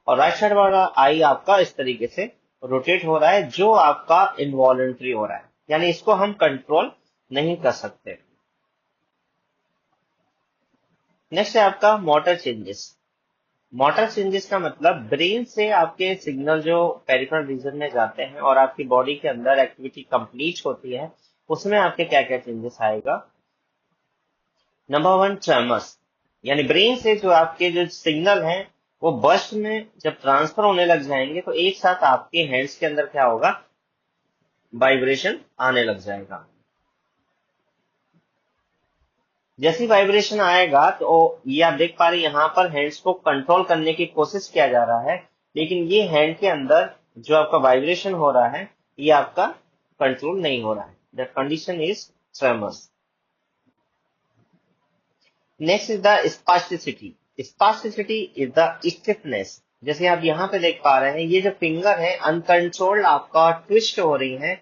और राइट साइड वाला आई आपका इस तरीके से रोटेट हो रहा है, जो आपका इनवॉलेंट्री हो रहा है, यानी इसको हम कंट्रोल नहीं कर सकते। नेक्स्ट है आपका मोटर चेंजेस। मोटर चेंजेस का मतलब ब्रेन से आपके सिग्नल जो पेरिफेरल रीजन में जाते हैं और आपकी बॉडी के अंदर एक्टिविटी कंप्लीट होती है, उसमें आपके क्या क्या चेंजेस आएगा। नंबर वन, ट्रेमर्स, यानी ब्रेन से जो आपके जो सिग्नल हैं वो बर्स्ट में जब ट्रांसफर होने लग जाएंगे तो एक साथ आपके हैंड्स के अंदर क्या होगा, वाइब्रेशन आने लग जाएगा। जैसी वाइब्रेशन आएगा तो ये आप देख पा रहे हैं, यहाँ पर हैंड्स को कंट्रोल करने की कोशिश किया जा रहा है, लेकिन ये हैंड के अंदर जो आपका वाइब्रेशन हो रहा है ये आपका कंट्रोल नहीं हो रहा है। The condition is tremors. Next is the spasticity. Spasticity is the stiffness. जैसे आप यहाँ पे देख पा रहे हैं, ये जो फिंगर है अनकंट्रोल्ड आपका ट्विस्ट हो रही है,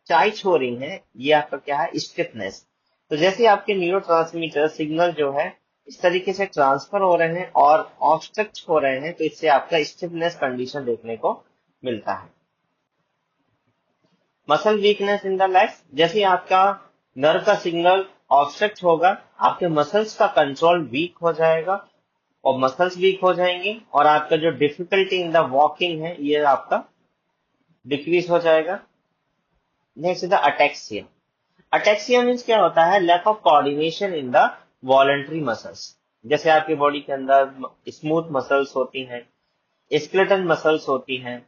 चाइच हो रही है, ये आपका क्या है, स्टिफनेस। तो जैसे आपके न्यूरोट्रांसमीटर सिग्नल जो है इस तरीके से ट्रांसफर हो रहे हैं और ऑब्स्ट्रक्ट हो रहे हैं, तो इससे आपका स्टिफनेस कंडीशन देखने को मिलता है। Muscle weakness in the legs. जैसे आपका नर्व का सिग्नल ऑब्स्ट्रक्ट होगा, आपके मसल्स का कंट्रोल वीक हो जाएगा और मसल्स वीक हो जाएंगे और आपका जो डिफिकल्टी इन द वॉकिंग है ये आपका डिक्रीज हो जाएगा। Next is the ataxia. Ataxia means क्या होता है, lack of coordination in the voluntary muscles. जैसे आपके बॉडी के अंदर स्मूथ मसल्स होती हैं, स्केलेटल मसल्स होती हैं,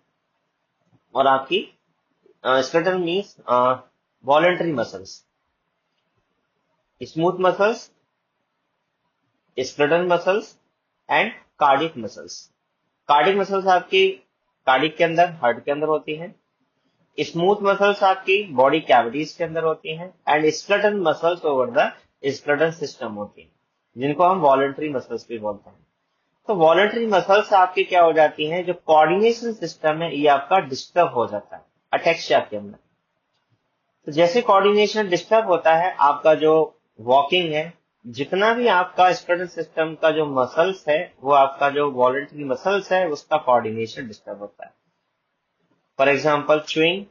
और आपकी skeletal means voluntary muscles, smooth muscles, skeletal muscles and cardiac muscles. Cardiac muscles आपकी कार्डियक के अंदर, हार्ट के अंदर होती हैं। स्मूथ मसल्स आपकी बॉडी कैविटीज के अंदर होती हैं and skeletal muscles over the skeletal system होती हैं, जिनको हम वॉलंटरी मसल्स भी बोलते हैं। तो वॉलंटरी मसल्स आपकी क्या हो जाती हैं, जो कोऑर्डिनेशन सिस्टम है ये आपका डिस्टर्ब हो जाता है अटैक्सिया के अंदर। तो जैसे कोऑर्डिनेशन डिस्टर्ब होता है, आपका जो वॉकिंग है, जितना भी आपका स्केलेटल सिस्टम का जो मसल्स है, वो आपका जो वॉलंटरी मसल्स है उसका कोऑर्डिनेशन डिस्टर्ब होता है। For example chewing,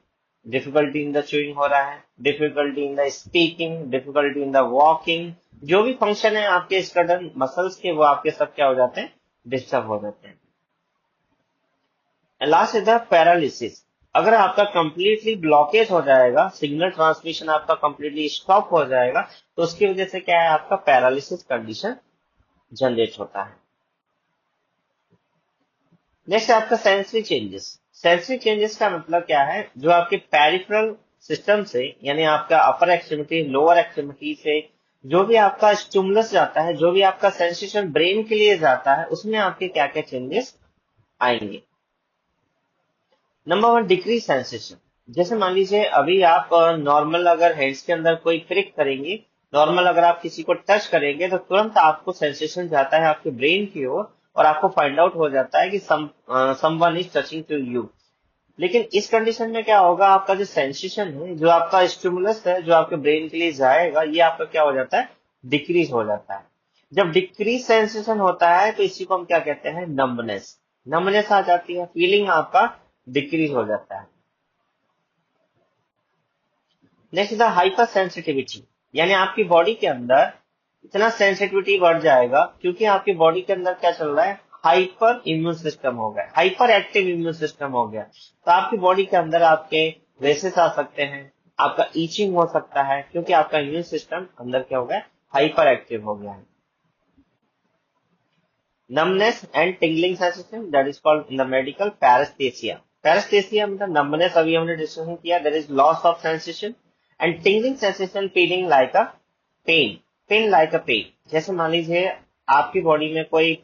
difficulty in the chewing हो रहा है, difficulty in the speaking, difficulty in the walking, जो भी फंक्शन है आपके स्केलेटल मसल्स के वो आपके सब क्या हो जाते हैं, डिस्टर्ब हो जाते हैं। Last is the paralysis. अगर आपका कंप्लीटली ब्लॉकेज हो जाएगा, सिग्नल ट्रांसमिशन आपका कंप्लीटली स्टॉप हो जाएगा, तो उसकी वजह से क्या है, आपका पैरालिसिस कंडीशन जनरेट होता है। नेक्स्ट आपका सेंसरी चेंजेस। सेंसरी चेंजेस का मतलब क्या है, जो आपके पेरिफेरल सिस्टम से, यानी आपका अपर एक्सट्रीमिटी लोअर एक्सट्रीमिटी से जो भी आपका स्टिमुलस जाता है, जो भी आपका सेंसेशन ब्रेन के लिए जाता है, उसमें आपके क्या क्या चेंजेस आएंगे। Number one, decrease sensation. जैसे मान लीजिए अभी आप नॉर्मल अगर हैंड्स के अंदर कोई प्रिक करेंगे, नॉर्मल अगर आप किसी को टच करेंगे तो तुरंत आपको सेंसेशन जाता है आपके ब्रेन की ओर और आपको फाइंड आउट हो जाता है कि someone is touching to you. लेकिन इस कंडीशन में क्या होगा, आपका जो सेंसेशन है, जो आपका स्टिमुलस है, जो आपके ब्रेन के लिए जाएगा, ये आपका क्या हो जाता है, डिक्रीज हो जाता है। जब डिक्रीज सेंसेशन होता है तो इसी को हम क्या कहते हैं, नंबनेस। नंबनेस आ जाती है, फीलिंग आपका डिक्रीज हो जाता है। नेक्स्ट द हाइपर सेंसिटिविटी, यानी आपकी बॉडी के अंदर इतना सेंसिटिविटी बढ़ जाएगा, क्योंकि आपकी बॉडी के अंदर क्या चल रहा है, हाइपर इम्यून सिस्टम हो गया, हाइपर एक्टिव इम्यून सिस्टम हो गया। तो आपकी बॉडी के अंदर आपके रेसेस आ सकते हैं, आपका ईचिंग हो सकता है, क्योंकि आपका इम्यून सिस्टम अंदर क्या हो गया, हाइपर एक्टिव हो गया है। numbness and tingling sensation, that is called in the medical paresthesia. Paresthesia मतलब numbness, अभी हमने डिस्कशन किया, there is loss of sensation, and tingling sensation feeling like a pain, pain like a pain। जैसे मान लीजिए आपकी बॉडी में कोई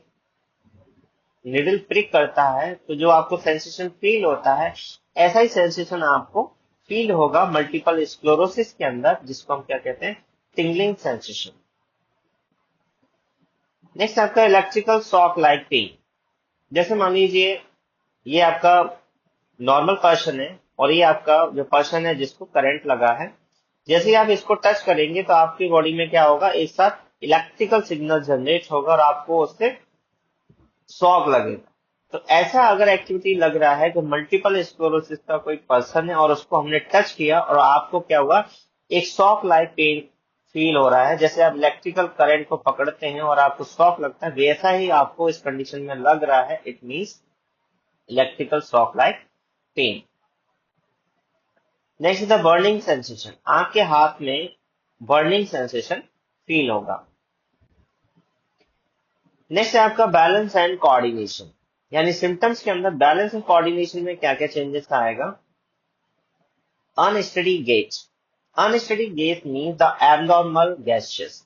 निडल प्रिक करता है, तो जो आपको सेंसेशन फील होता है, ऐसा ही सेंसेशन आपको फील होगा मल्टीपल स्क्लेरोसिस के अंदर, जिसको हम क्या कहते हैं, टिंगलिंग सेंसेशन। नेक्स्ट आपका इलेक्ट्रिकल शॉक लाइक पेन। जैसे मान लीजिए ये आपका नॉर्मल पर्सन है और ये आपका जो पर्सन है जिसको करंट लगा है, जैसे ही आप इसको टच करेंगे तो आपकी बॉडी में क्या होगा, एक साथ इलेक्ट्रिकल सिग्नल जनरेट होगा और आपको उससे शॉक लगेगा। तो ऐसा अगर एक्टिविटी लग रहा है कि मल्टीपल स्क्लेरोसिस का कोई पर्सन है और उसको हमने टच किया और आपको क्या हुआ, एक शॉक लाइक पेन फील हो रहा है, जैसे आप इलेक्ट्रिकल करंट को पकड़ते हैं और आपको शॉक लगता है, वैसा ही आपको इस कंडीशन में लग रहा है, it means electrical shock like pain. Next the burning sensation, आपके हाथ में बर्निंग सेंसेशन फील होगा। नेक्स्ट है आपका बैलेंस एंड कोऑर्डिनेशन, यानी सिम्टम्स के अंदर बैलेंस एंड कोऑर्डिनेशन में क्या क्या चेंजेस आएगा। Unsteady gait, unsteady gait means the abnormal gestures.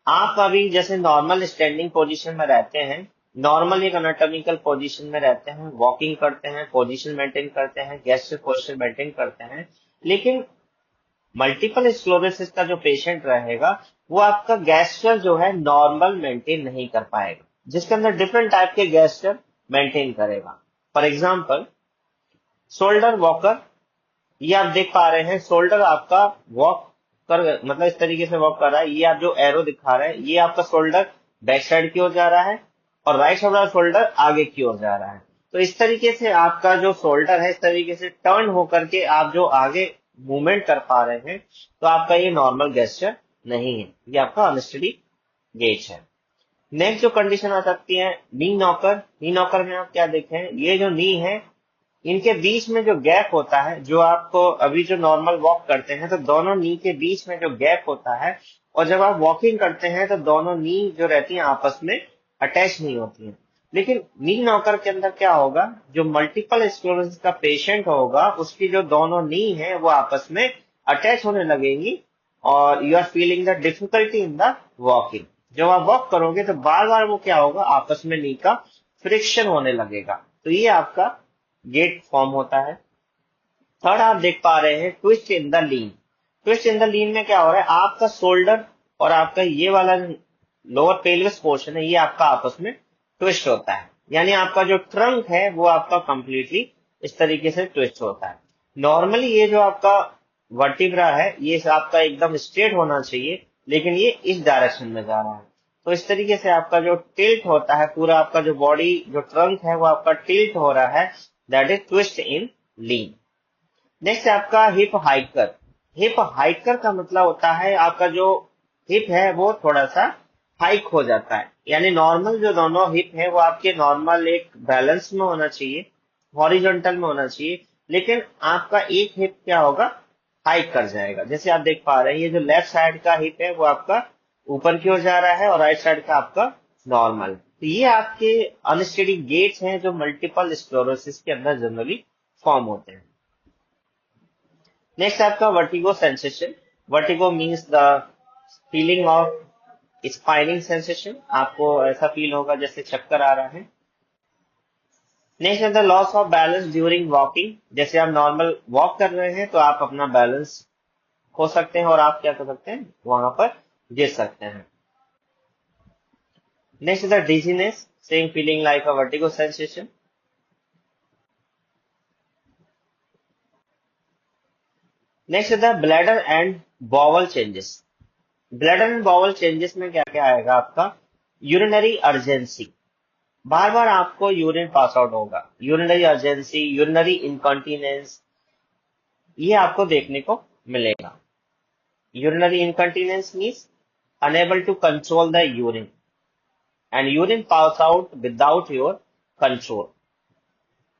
आप अभी जैसे नॉर्मल स्टैंडिंग पोजीशन में रहते हैं, नॉर्मल एक एनाटॉमिकल पोजीशन में रहते हैं, वॉकिंग करते हैं, पोजीशन मेंटेन करते हैं, गैस्ट्रिक पोस्चर मेंटेन करते हैं, लेकिन मल्टीपल स्क्लेरोसिस का जो पेशेंट रहेगा वो आपका गैस्चर जो है नॉर्मल मेंटेन नहीं कर पाएगा, जिसके अंदर डिफरेंट टाइप के गैस्चर मेंटेन करेगा। फॉर एग्जांपल शोल्डर वॉकर, ये आप देख पा रहे हैं, शोल्डर आपका वॉक कर मतलब इस तरीके से वॉक कर रहा है। ये आप जो एरो दिखा रहे हैं, ये आपका शोल्डर बैक साइड की ओर जा रहा है और राइट साइड वाला शोल्डर आगे की ओर जा रहा है। तो इस तरीके से आपका जो शोल्डर है इस तरीके से टर्न होकर के आप जो आगे मूवमेंट कर पा रहे हैं, तो आपका ये नॉर्मल गेस्चर नहीं है, ये आपका अनस्टेडी गेज है। नेक्स्ट जो कंडीशन आ सकती है नी नॉकर। नी नॉकर में आप क्या देखें, ये जो नी है इनके बीच में जो गैप होता है, जो आपको अभी जो नॉर्मल वॉक करते हैं तो दोनों नी के बीच में जो गैप होता है, और जब आप वॉकिंग करते हैं तो दोनों नी जो रहती हैं आपस में अटैच नहीं होती हैं। लेकिन नी नॉकर के अंदर क्या होगा, जो मल्टीपल स्क्लेरोसिस का पेशेंट होगा उसकी जो दोनों नी है वो आपस में अटैच होने लगेंगी और you are feeling the difficulty in the walking. जब आप वॉक करोगे तो बार बार वो क्या होगा, आपस में नी का फ्रिक्शन होने लगेगा। तो ये आपका गेट फॉर्म होता है। थर्ड आप देख पा रहे हैं twist in the lean. Twist in the लीन में क्या हो रहा है, आपका शोल्डर और आपका ये वाला लोअर पेल्विस पोर्शन है, ये आपका आपस में ट्विस्ट होता है, यानी आपका जो ट्रंक है वो आपका कंप्लीटली इस तरीके से ट्विस्ट होता है। नॉर्मली ये जो आपका वर्टिब्रा है ये आपका एकदम स्ट्रेट होना चाहिए, लेकिन ये इस डायरेक्शन में जा रहा है। तो इस तरीके से आपका जो टिल्ट होता है, पूरा आपका जो बॉडी जो ट्रंक है वो आपका टिल्ट हो रहा है, that is twist in lean. Next आपका हिप हाइकर। हिप हाइकर का मतलब होता है आपका जो हिप है वो थोड़ा सा हाइक हो जाता है, यानी नॉर्मल जो दोनों हिप है वो आपके नॉर्मल एक बैलेंस में होना चाहिए, हॉरिजॉन्टल में होना चाहिए, लेकिन आपका एक हिप क्या होगा, हाइक कर जाएगा। जैसे आप देख पा रहे हैं ये जो लेफ्ट साइड का हिप है वो आपका ऊपर की ओर जा रहा है और राइट साइड का आपका नॉर्मल। तो ये आपके अनस्टेडी गेट्स हैं जो मल्टीपल स्क्लेरोसिस के अंदर जनरली फॉर्म होते हैं। नेक्स्ट आपका vertigo sensation. Vertigo means the feeling of spinning sensation, आपको ऐसा फील होगा जैसे चक्कर आ रहा है। नेक्स्ट है the loss of balance during walking. जैसे आप नॉर्मल वॉक कर रहे हैं तो आप अपना बैलेंस खो सकते हैं और आप क्या कर सकते हैं, वहां पर गिर सकते हैं। Next the dizziness, same feeling like a vertigo sensation. Next the bladder and bowel changes. Bladder and bowel changes में क्या क्या आएगा आपका, यूरिनरी अर्जेंसी, बार बार आपको यूरिन पास आउट होगा, यूरिनरी अर्जेंसी, यूरिनरी इनकॉन्टिनेंस, ये आपको देखने को मिलेगा। Urinary incontinence means unable to control the urine and urine pass out without your control.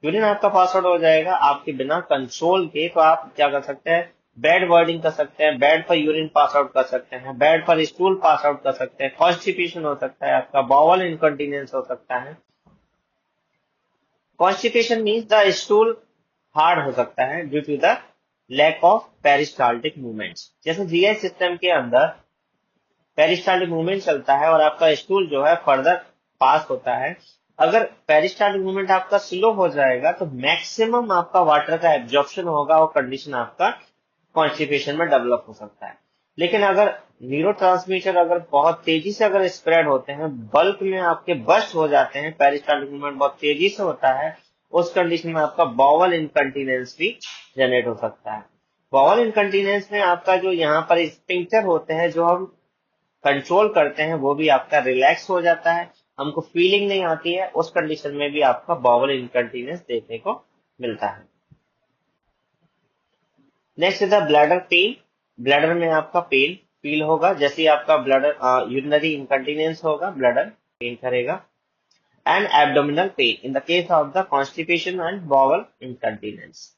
Urine आपका पास आउट हो जाएगा आपके बिना कंट्रोल के, तो आप क्या कर सकते हैं, बेड वर्डिंग कर सकते हैं, बेड पर यूरिन पास आउट कर सकते हैं, बेड पर स्टूल पास आउट कर सकते हैं, कॉन्स्टिपेशन हो सकता है, आपका बाउल इनकॉन्टिनेंस हो सकता है। Constipation means the stool hard हो सकता है due to the lack of peristaltic movements. जैसे जीआई सिस्टम के अंदर पेरिस्टाल्टिक मूवमेंट चलता है और आपका स्टूल जो है फर्दर पास होता है, अगर पेरिस्टाल्टिक मूवमेंट आपका स्लो हो जाएगा तो मैक्सिमम आपका वाटर का एब्जॉर्प्शन होगा और कंडीशन आपका कॉन्स्टिपेशन में डेवलप हो सकता है। लेकिन अगर न्यूरोट्रांसमीटर अगर बहुत तेजी से अगर स्प्रेड होते हैं, बल्क में आपके बस्ट हो जाते हैं, पेरिस्टाल्टिक मूवमेंट बहुत तेजी से होता है, उस कंडीशन में आपका बाउल इनकंटीनेंस भी जनरेट हो सकता है। बाउल इनकंटीनेंस में आपका जो यहाँ पर स्पिंक्टर होते हैं जो हम कंट्रोल करते हैं वो भी आपका रिलैक्स हो जाता है, हमको फीलिंग नहीं आती है, उस कंडीशन में भी आपका बाउल इनकंटीनेंस देखने को मिलता है। Next is the bladder pain. Bladder में आपका पेन फील होगा, जैसे ही आपका ब्लैडर यूरिनरी इनकंटीनेंस होगा ब्लैडर पेन करेगा। And abdominal pain in the case of the constipation and bowel incontinence.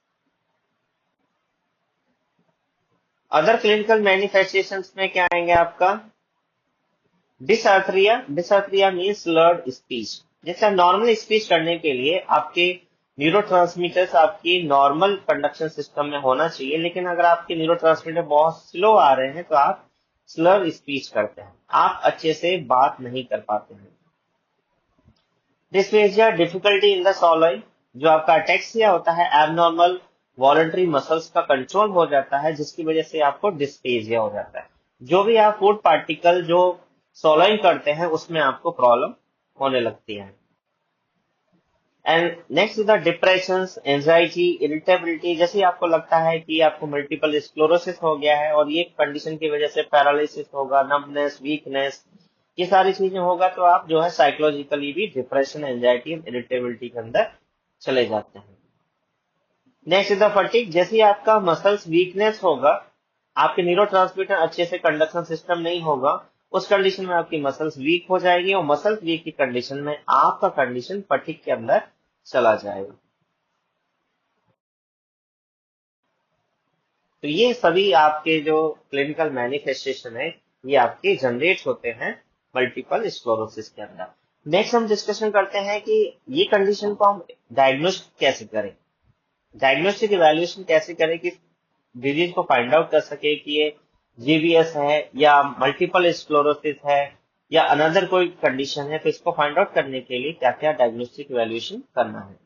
Other clinical manifestations में क्या आएंगे आपका, dysarthria. Dysarthria means slurred speech. जैसे नॉर्मल स्पीच करने के लिए आपके न्यूरोट्रांसमीटर्स आपकी नॉर्मल कंडक्शन सिस्टम में होना चाहिए, लेकिन अगर आपके न्यूरोट्रांसमीटर बहुत स्लो आ रहे हैं तो आप स्लर स्पीच करते हैं, आप अच्छे से बात नहीं कर पाते हैं। डिस्पेजिया डिफिकल्टी इन द सॉलोइंग, जो आपका अटेक्सिया होता है, एबनॉर्मल वॉलंटरी मसल्स का कंट्रोल हो जाता है, जिसकी वजह से आपको डिस्पेजिया हो जाता है। जो भी आप फूड पार्टिकल जो सॉलोइंग करते हैं उसमें आपको प्रॉब्लम होने लगती है। And next is the depression, anxiety, irritability. जैसे आपको लगता है कि आपको मल्टीपल स्क्लेरोसिस हो गया है और ये कंडीशन की वजह से पैरालिसिस होगा, नम्बनेस, वीकनेस, ये सारी चीजें होगा, तो आप जो है साइकोलॉजिकली भी डिप्रेशन, एंजाइटी एंड इरिटेबिलिटी के अंदर चले जाते हैं। नेक्स्ट इज द फटीग, जैसे ही आपका मसल्स वीकनेस होगा, आपके न्यूरोट्रांसमीटर अच्छे से कंडक्शन सिस्टम नहीं होगा, उस कंडीशन में आपकी मसल्स वीक हो जाएगी और मसल्स वीक की कंडीशन में आपका कंडीशन फटीग के अंदर चला जाएगा। तो ये सभी आपके जो क्लिनिकल मैनिफेस्टेशन है, ये आपके जनरेट होते हैं मल्टीपल स्क्लेरोसिस के अंदर। नेक्स्ट हम डिस्कशन करते हैं कि ये कंडीशन को हम डायग्नोस कैसे करें, डायग्नोस्टिक इवैल्यूएशन कैसे करें कि डिजीज को फाइंड आउट कर सके कि ये जीबीएस है या मल्टीपल स्क्लेरोसिस है या अनदर कोई कंडीशन है। तो इसको फाइंड आउट करने के लिए क्या क्या डायग्नोस्टिक इवैल्यूएशन करना है।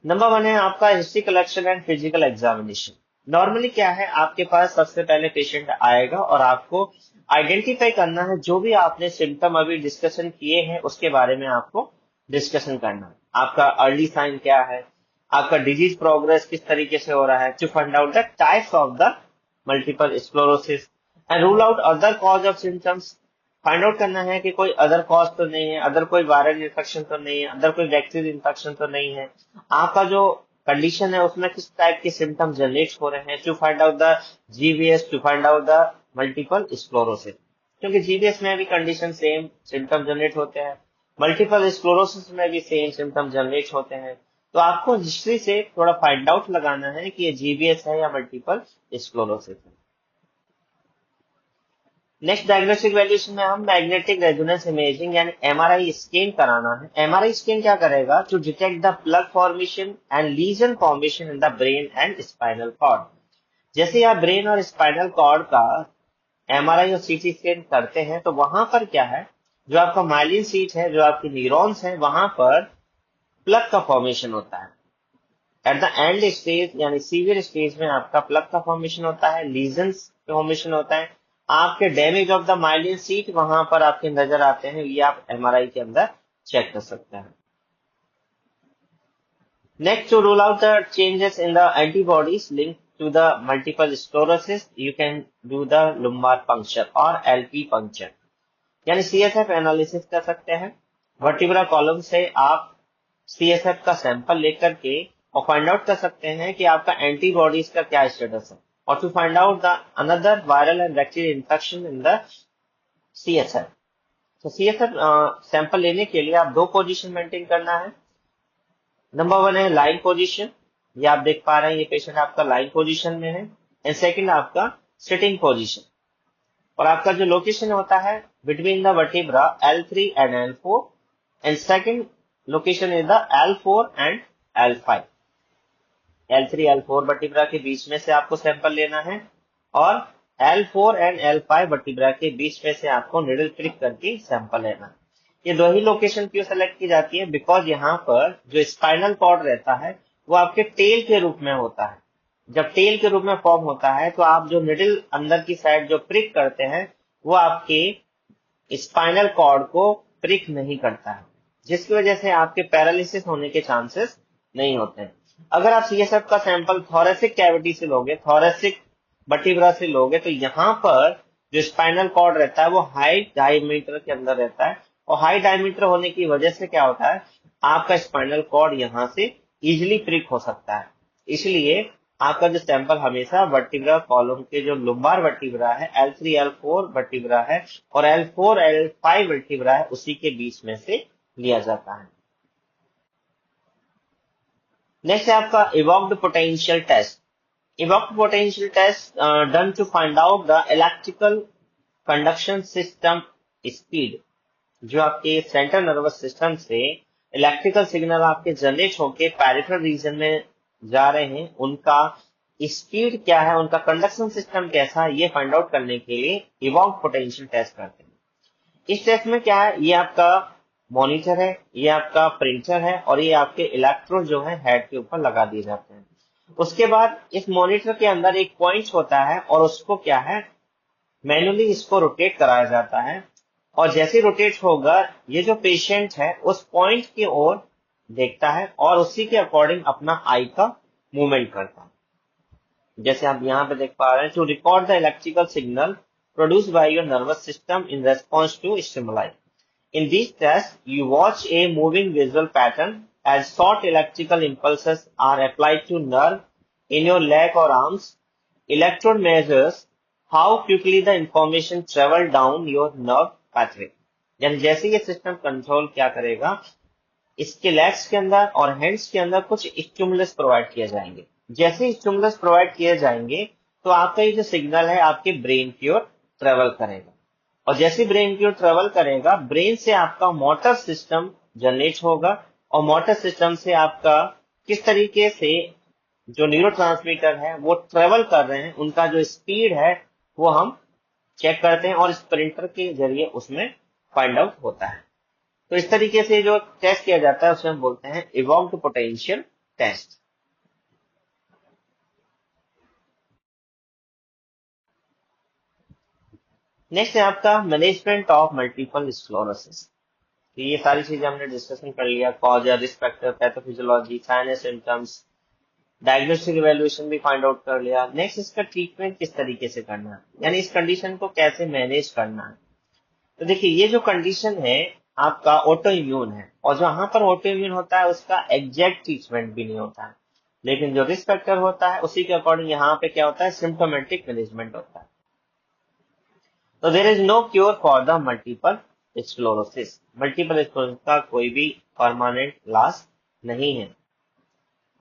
नंबर 1 है आपका history collection and physical examination. Normally क्या है, आपके पास सबसे पहले पेशेंट आएगा और आपको आइडेंटिफाई करना है, जो भी आपने सिम्टम अभी डिस्कशन किए हैं उसके बारे में आपको डिस्कशन करना है। आपका अर्ली साइन क्या है, आपका डिजीज प्रोग्रेस किस तरीके से हो रहा है, to find out the types of the multiple sclerosis and rule out other cause of symptoms. Find out करना है कि कोई अदर कॉज तो नहीं है, अदर कोई वायरल इन्फेक्शन तो नहीं है, अदर कोई बैक्टीरियल इन्फेक्शन तो नहीं है, आपका जो कंडीशन है उसमें किस टाइप के सिम्टम जनरेट हो रहे हैं, to find out the GVS, to find out the multiple sclerosis. क्योंकि जीवीएस में भी कंडीशन सेम सिम्टम जनरेट होते हैं, मल्टीपल स्क्लेरोसिस में भी सेम सिम्टम जनरेट होते हैं। तो आपको हिस्ट्री से थोड़ा फाइंड आउट लगाना है कि ये जीवीएस है या मल्टीपल स्क्लेरोसिस है। नेक्स्ट डायग्नोस्टिक वैल्यूएशन में हम मैग्नेटिक रेजोनेंस इमेजिंग यानी एमआरआई स्कैन कराना है। एमआरआई स्कैन क्या करेगा, to detect the plaque formation and lesion formation in the brain and spinal cord. जैसे आप ब्रेन और स्पाइनल कॉर्ड का एमआरआई और सीटी स्कैन करते हैं तो वहां पर क्या है, जो आपका माइलिन सीट है, जो आपकी न्यूरॉन्स है, वहां पर प्लग का फॉर्मेशन होता है। एट द एंड स्टेज यानी सीवियर स्टेज में आपका प्लग का फॉर्मेशन होता है, लीजन्स फॉर्मेशन होता है, आपके damage of the myelin seat वहां पर आपके नजर आते हैं। ये आप एमआरआई के अंदर चेक कर सकते हैं। Next, to rule out the changes in the antibodies linked to the multiple sclerosis you can do the lumbar puncture और एलपी पंक्चर, यानी सीएसएफ एनालिसिस कर सकते हैं। वर्टिब्रा कॉलम से आप सीएसएफ का सैंपल लेकर के और फाइंड आउट कर सकते हैं कि आपका एंटीबॉडीज का क्या स्टेटस है, और to find out the another viral and bacterial infection in the CSF. तो सीएसएफ सैंपल लेने के लिए आप दो पोजीशन मेंटेन करना है। नंबर 1 है लाइन पोजीशन, ये आप देख पा रहे हैं, ये पेशेंट आपका लाइन पोजीशन में है। एंड सेकंड आपका सिटिंग पोजीशन, और आपका जो लोकेशन होता है between the vertebra L3 and L4, and second location is the L4 and L5। L3 L4 vertebra के बीच में से आपको सैंपल लेना है और L4 एंड L5 वर्टिब्रा के बीच में से आपको निडल प्रिक करके सैंपल लेना है। ये दो ही लोकेशन क्यों सेलेक्ट की जाती है, बिकॉज यहाँ पर जो स्पाइनल कॉर्ड रहता है वो आपके टेल के रूप में होता है। जब टेल के रूप में फॉर्म होता है तो आप जो निडल अंदर की साइड जो प्रिक करते हैं वो आपके स्पाइनल कॉर्ड को प्रिक नहीं करता है, जिसकी वजह से आपके पैरालिसिस होने के चांसेस नहीं होते हैं। अगर आप सीएसएफ का सैंपल थोरेसिक कैविटी से लोगे, थोरेसिक वर्टिब्रा से लोगे, तो यहाँ पर जो स्पाइनल कॉर्ड रहता है वो हाई डायमीटर के अंदर रहता है, और हाई डायमीटर होने की वजह से क्या होता है, आपका स्पाइनल कॉर्ड यहाँ से इजिली प्रिक हो सकता है। इसलिए आपका जो सैंपल हमेशा वर्टिब्रा कॉलम के जो लुम्बार वर्टिब्रा है, L3 L4 वर्टिब्रा है और L4 L5 वर्टिब्रा है, उसी के बीच में से लिया जाता है। नेक्स्ट है आपका evoked potential test. Evoked potential test done to find out the electrical conduction system speed, जो आपके सेंट्रल नर्वस सिस्टम से इलेक्ट्रिकल सिग्नल आपके जनरेट होके पेरिफेरल रीजन में जा रहे हैं, उनका स्पीड क्या है, उनका कंडक्शन सिस्टम कैसा है, ये फाइंड आउट करने के लिए इवॉल्व पोटेंशियल टेस्ट करते हैं। इस टेस्ट में क्या है, ये आपका मॉनिटर है, ये आपका प्रिंटर है और ये आपके इलेक्ट्रोड जो है हेड के ऊपर लगा दिए जाते हैं। उसके बाद इस मॉनिटर के अंदर एक पॉइंट होता है और उसको क्या है, मैन्युअली इसको रोटेट कराया जाता है। और जैसे रोटेट होगा, ये जो पेशेंट है उस पॉइंट की ओर देखता है और उसी के अकॉर्डिंग अपना आई का मूवमेंट करता है। जैसे आप यहाँ पे देख पा रहे हैं, to record the electrical signal produced by your nervous system in response to stimuli. In these tests, you watch a moving visual pattern as short electrical impulses are applied to nerve in your leg or arms. Electrode measures how quickly the information travel down your nerve pathway. यानी जैसे ये सिस्टम कंट्रोल क्या करेगा, इसके लेग्स के अंदर और हैंड्स के अंदर कुछ स्टिमुलस प्रोवाइड किए जाएंगे। जैसे स्टिमुलस प्रोवाइड किए जाएंगे तो आपका ये जो सिग्नल है आपके ब्रेन की ओर ट्रेवल करेगा और जैसे ब्रेन की ओर ट्रेवल करेगा, ब्रेन से आपका मोटर सिस्टम जनरेट होगा और मोटर सिस्टम से आपका किस तरीके से जो न्यूरोट्रांसमीटर है वो ट्रेवल कर रहे हैं, उनका जो स्पीड है वो हम चेक करते हैं और इस प्रिंटर के जरिए उसमें फाइंड आउट होता है। तो इस तरीके से जो टेस्ट किया जाता है उसे हम बोलते हैं इवॉल्व्ड पोटेंशियल टेस्ट। नेक्स्ट है आपका मैनेजमेंट ऑफ मल्टीपल स्क्लेरोसिस। तो ये सारी चीजें हमने डिस्कशन कर लिया, कॉज या risk factor, pathophysiology, sign and symptoms, diagnostic evaluation भी फाइंड आउट कर लिया। नेक्स्ट इसका ट्रीटमेंट किस तरीके से करना है, यानी इस कंडीशन को कैसे मैनेज करना है। तो देखिए, ये जो कंडीशन है आपका ऑटो इम्यून है और जहां पर ऑटो इम्यून होता है उसका एग्जैक्ट ट्रीटमेंट भी नहीं होता है, लेकिन जो रिस्क फैक्टर होता है उसी के अकॉर्डिंग यहाँ पे क्या होता है, सिम्टोमेटिक मैनेजमेंट होता है। तो there is no cure for the multiple sclerosis. Multiple sclerosis का कोई भी परमानेंट इलाज नहीं है,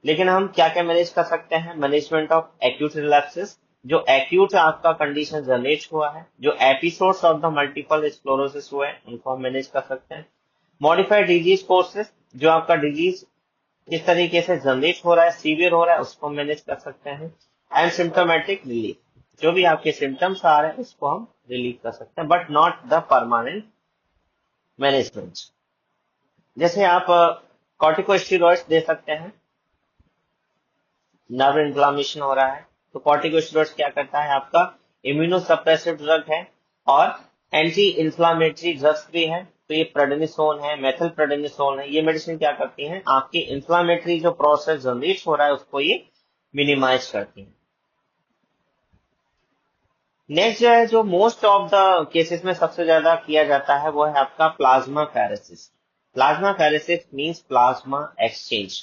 लेकिन हम क्या क्या मैनेज कर सकते हैं। मैनेजमेंट ऑफ एक्यूट रिलैप्सेस, जो एक्यूट आपका कंडीशन जनरेट हुआ है, जो episodes of the multiple sclerosis हुए हैं, उनको हम मैनेज कर सकते हैं। मॉडिफाइड डिजीज कोर्सेस, जो आपका डिजीज किस तरीके से जनरेट हो रहा है, सीवियर हो रहा है, उसको मैनेज कर सकते हैं। एंड सिम्टोमेटिक रिलीफ, जो भी आपके सिम्टम्स आ रहे हैं उसको हम रिलीव कर सकते हैं, but not the permanent management. जैसे आप कॉर्टिकोस्टेरॉइड्स दे सकते हैं, नर्व इन्फ्लामेशन हो रहा है तो कॉर्टिकोस्टेरॉइड्स क्या करता है, आपका इम्यूनोसप्रेसिव ड्रग है और एंटी इन्फ्लामेटरी ड्रग्स भी है। तो ये प्रेडनिसोन है, मेथिल प्रेडनिसोन है, ये मेडिसिन क्या करती हैं, आपकी इन्फ्लामेटरी जो प्रोसेस जनरेट हो रहा है उसको ये मिनिमाइज करती हैं। नेक्स्ट जो है, जो मोस्ट ऑफ द केसेस में सबसे ज्यादा किया जाता है वो है आपका plasma pheresis. Plasma pheresis means plasma exchange,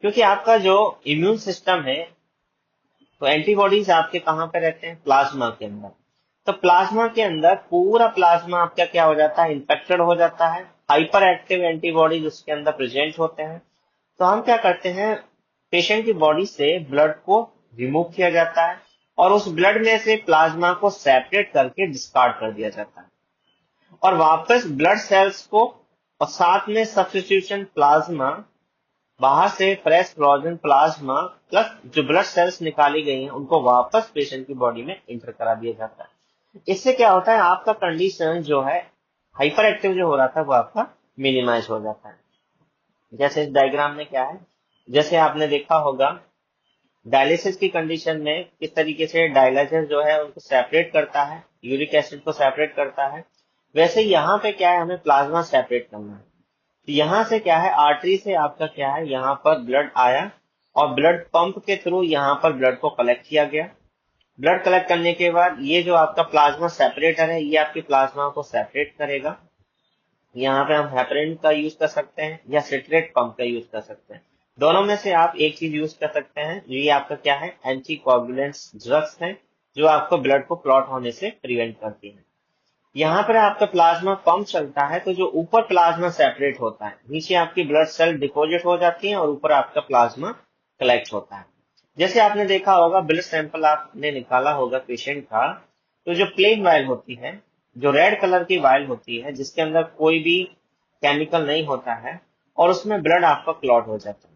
क्योंकि आपका जो इम्यून सिस्टम है तो एंटीबॉडीज आपके कहाँ पे रहते हैं, प्लाज्मा के अंदर। तो प्लाज्मा के अंदर पूरा प्लाज्मा आपका क्या हो जाता है, इंफेक्टेड हो जाता है, हाइपर एक्टिव एंटीबॉडीज उसके अंदर प्रेजेंट होते हैं। तो हम क्या करते हैं, पेशेंट की बॉडी से ब्लड को रिमूव किया जाता है और उस ब्लड में से प्लाज्मा को सेपरेट करके डिस्कार्ड कर दिया जाता है और वापस ब्लड सेल्स को और साथ में सब्स्टिट्यूशन प्लाज्मा, बाहर से फ्रेश फ्रोजन प्लाज्मा प्लस जो ब्लड सेल्स निकाली गई हैं उनको वापस पेशेंट की बॉडी में इंटर करा दिया जाता है। इससे क्या होता है, आपका कंडीशन जो है हाइपर एक्टिव जो हो रहा था वो आपका मिनिमाइज हो जाता है। जैसे इस डायग्राम में क्या है, जैसे आपने देखा होगा डायलिसिस की कंडीशन में किस तरीके से डायलिसिस जो है उनको सेपरेट करता है, यूरिक एसिड को सेपरेट करता है, वैसे यहाँ पे क्या है, हमें प्लाज्मा सेपरेट करना है। तो यहाँ से क्या है, आर्टरी से आपका क्या है, यहाँ पर ब्लड आया और ब्लड पंप के थ्रू यहाँ पर ब्लड को कलेक्ट किया गया। ब्लड कलेक्ट करने के बाद ये जो आपका प्लाज्मा सेपरेटर है ये आपकी प्लाज्मा को सेपरेट करेगा। यहाँ पे हम हेपरिन का यूज कर सकते हैं या सिट्रेट पंप का यूज कर सकते हैं। दोनों में से आप एक चीज यूज कर सकते हैं, ये आपका क्या है, एंटी कोगुलेंट्स ड्रग्स हैं जो आपको ब्लड को क्लॉट होने से प्रिवेंट करती है। यहाँ पर आपका प्लाज्मा पंप चलता है तो जो ऊपर प्लाज्मा सेपरेट होता है, नीचे आपकी ब्लड सेल डिपॉजिट हो जाती है और ऊपर आपका प्लाज्मा कलेक्ट होता है। जैसे आपने देखा होगा, ब्लड सैंपल आपने निकाला होगा पेशेंट का, तो जो प्लेन वायल होती है, जो रेड कलर की वायल होती है जिसके अंदर कोई भी केमिकल नहीं होता है और उसमें ब्लड आपका क्लॉट हो जाता है।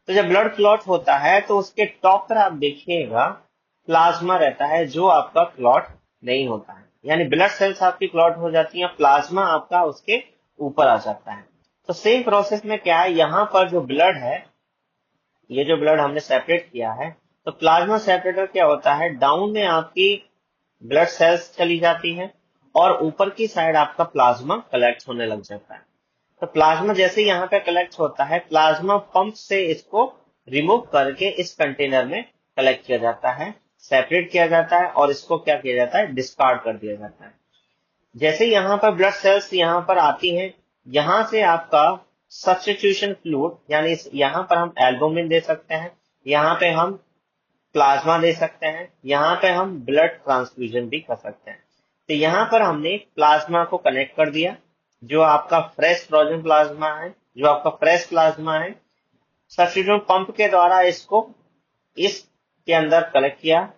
तो जब ब्लड क्लॉट होता है तो उसके टॉप पर आप देखिएगा प्लाज्मा रहता है जो आपका क्लॉट नहीं होता है, यानी ब्लड सेल्स आपकी क्लॉट हो जाती है, प्लाज्मा आपका उसके ऊपर आ जाता है। तो सेम प्रोसेस में क्या है, यहाँ पर जो ब्लड है, ये जो ब्लड हमने सेपरेट किया है, तो प्लाज्मा सेपरेटर क्या होता है, डाउन में आपकी ब्लड सेल्स चली जाती है और ऊपर की साइड आपका प्लाज्मा कलेक्ट होने लग जाता है। तो प्लाज्मा जैसे यहाँ पे कलेक्ट होता है, प्लाज्मा पंप से इसको रिमूव करके इस कंटेनर में कलेक्ट किया जाता है, सेपरेट किया जाता है और इसको क्या किया जाता है, डिस्कार्ड कर दिया जाता है। जैसे यहाँ पर ब्लड सेल्स यहाँ पर आती हैं, यहाँ से आपका सब्स्टिट्यूशन फ्लूइड, यानी यहाँ पर हम एल्बुमिन दे सकते हैं, यहाँ पे हम प्लाज्मा दे सकते हैं, यहाँ पे हम ब्लड ट्रांसफ्यूजन भी कर सकते हैं। तो यहाँ पर हमने प्लाज्मा को कनेक्ट कर दिया, जो आपका फ्रेश फ्रोजन प्लाज्मा है, जो आपका फ्रेश प्लाज्मा है, सब्स्टिट्यूशन पंप के द्वारा इसको इसके अंदर कलेक्ट किया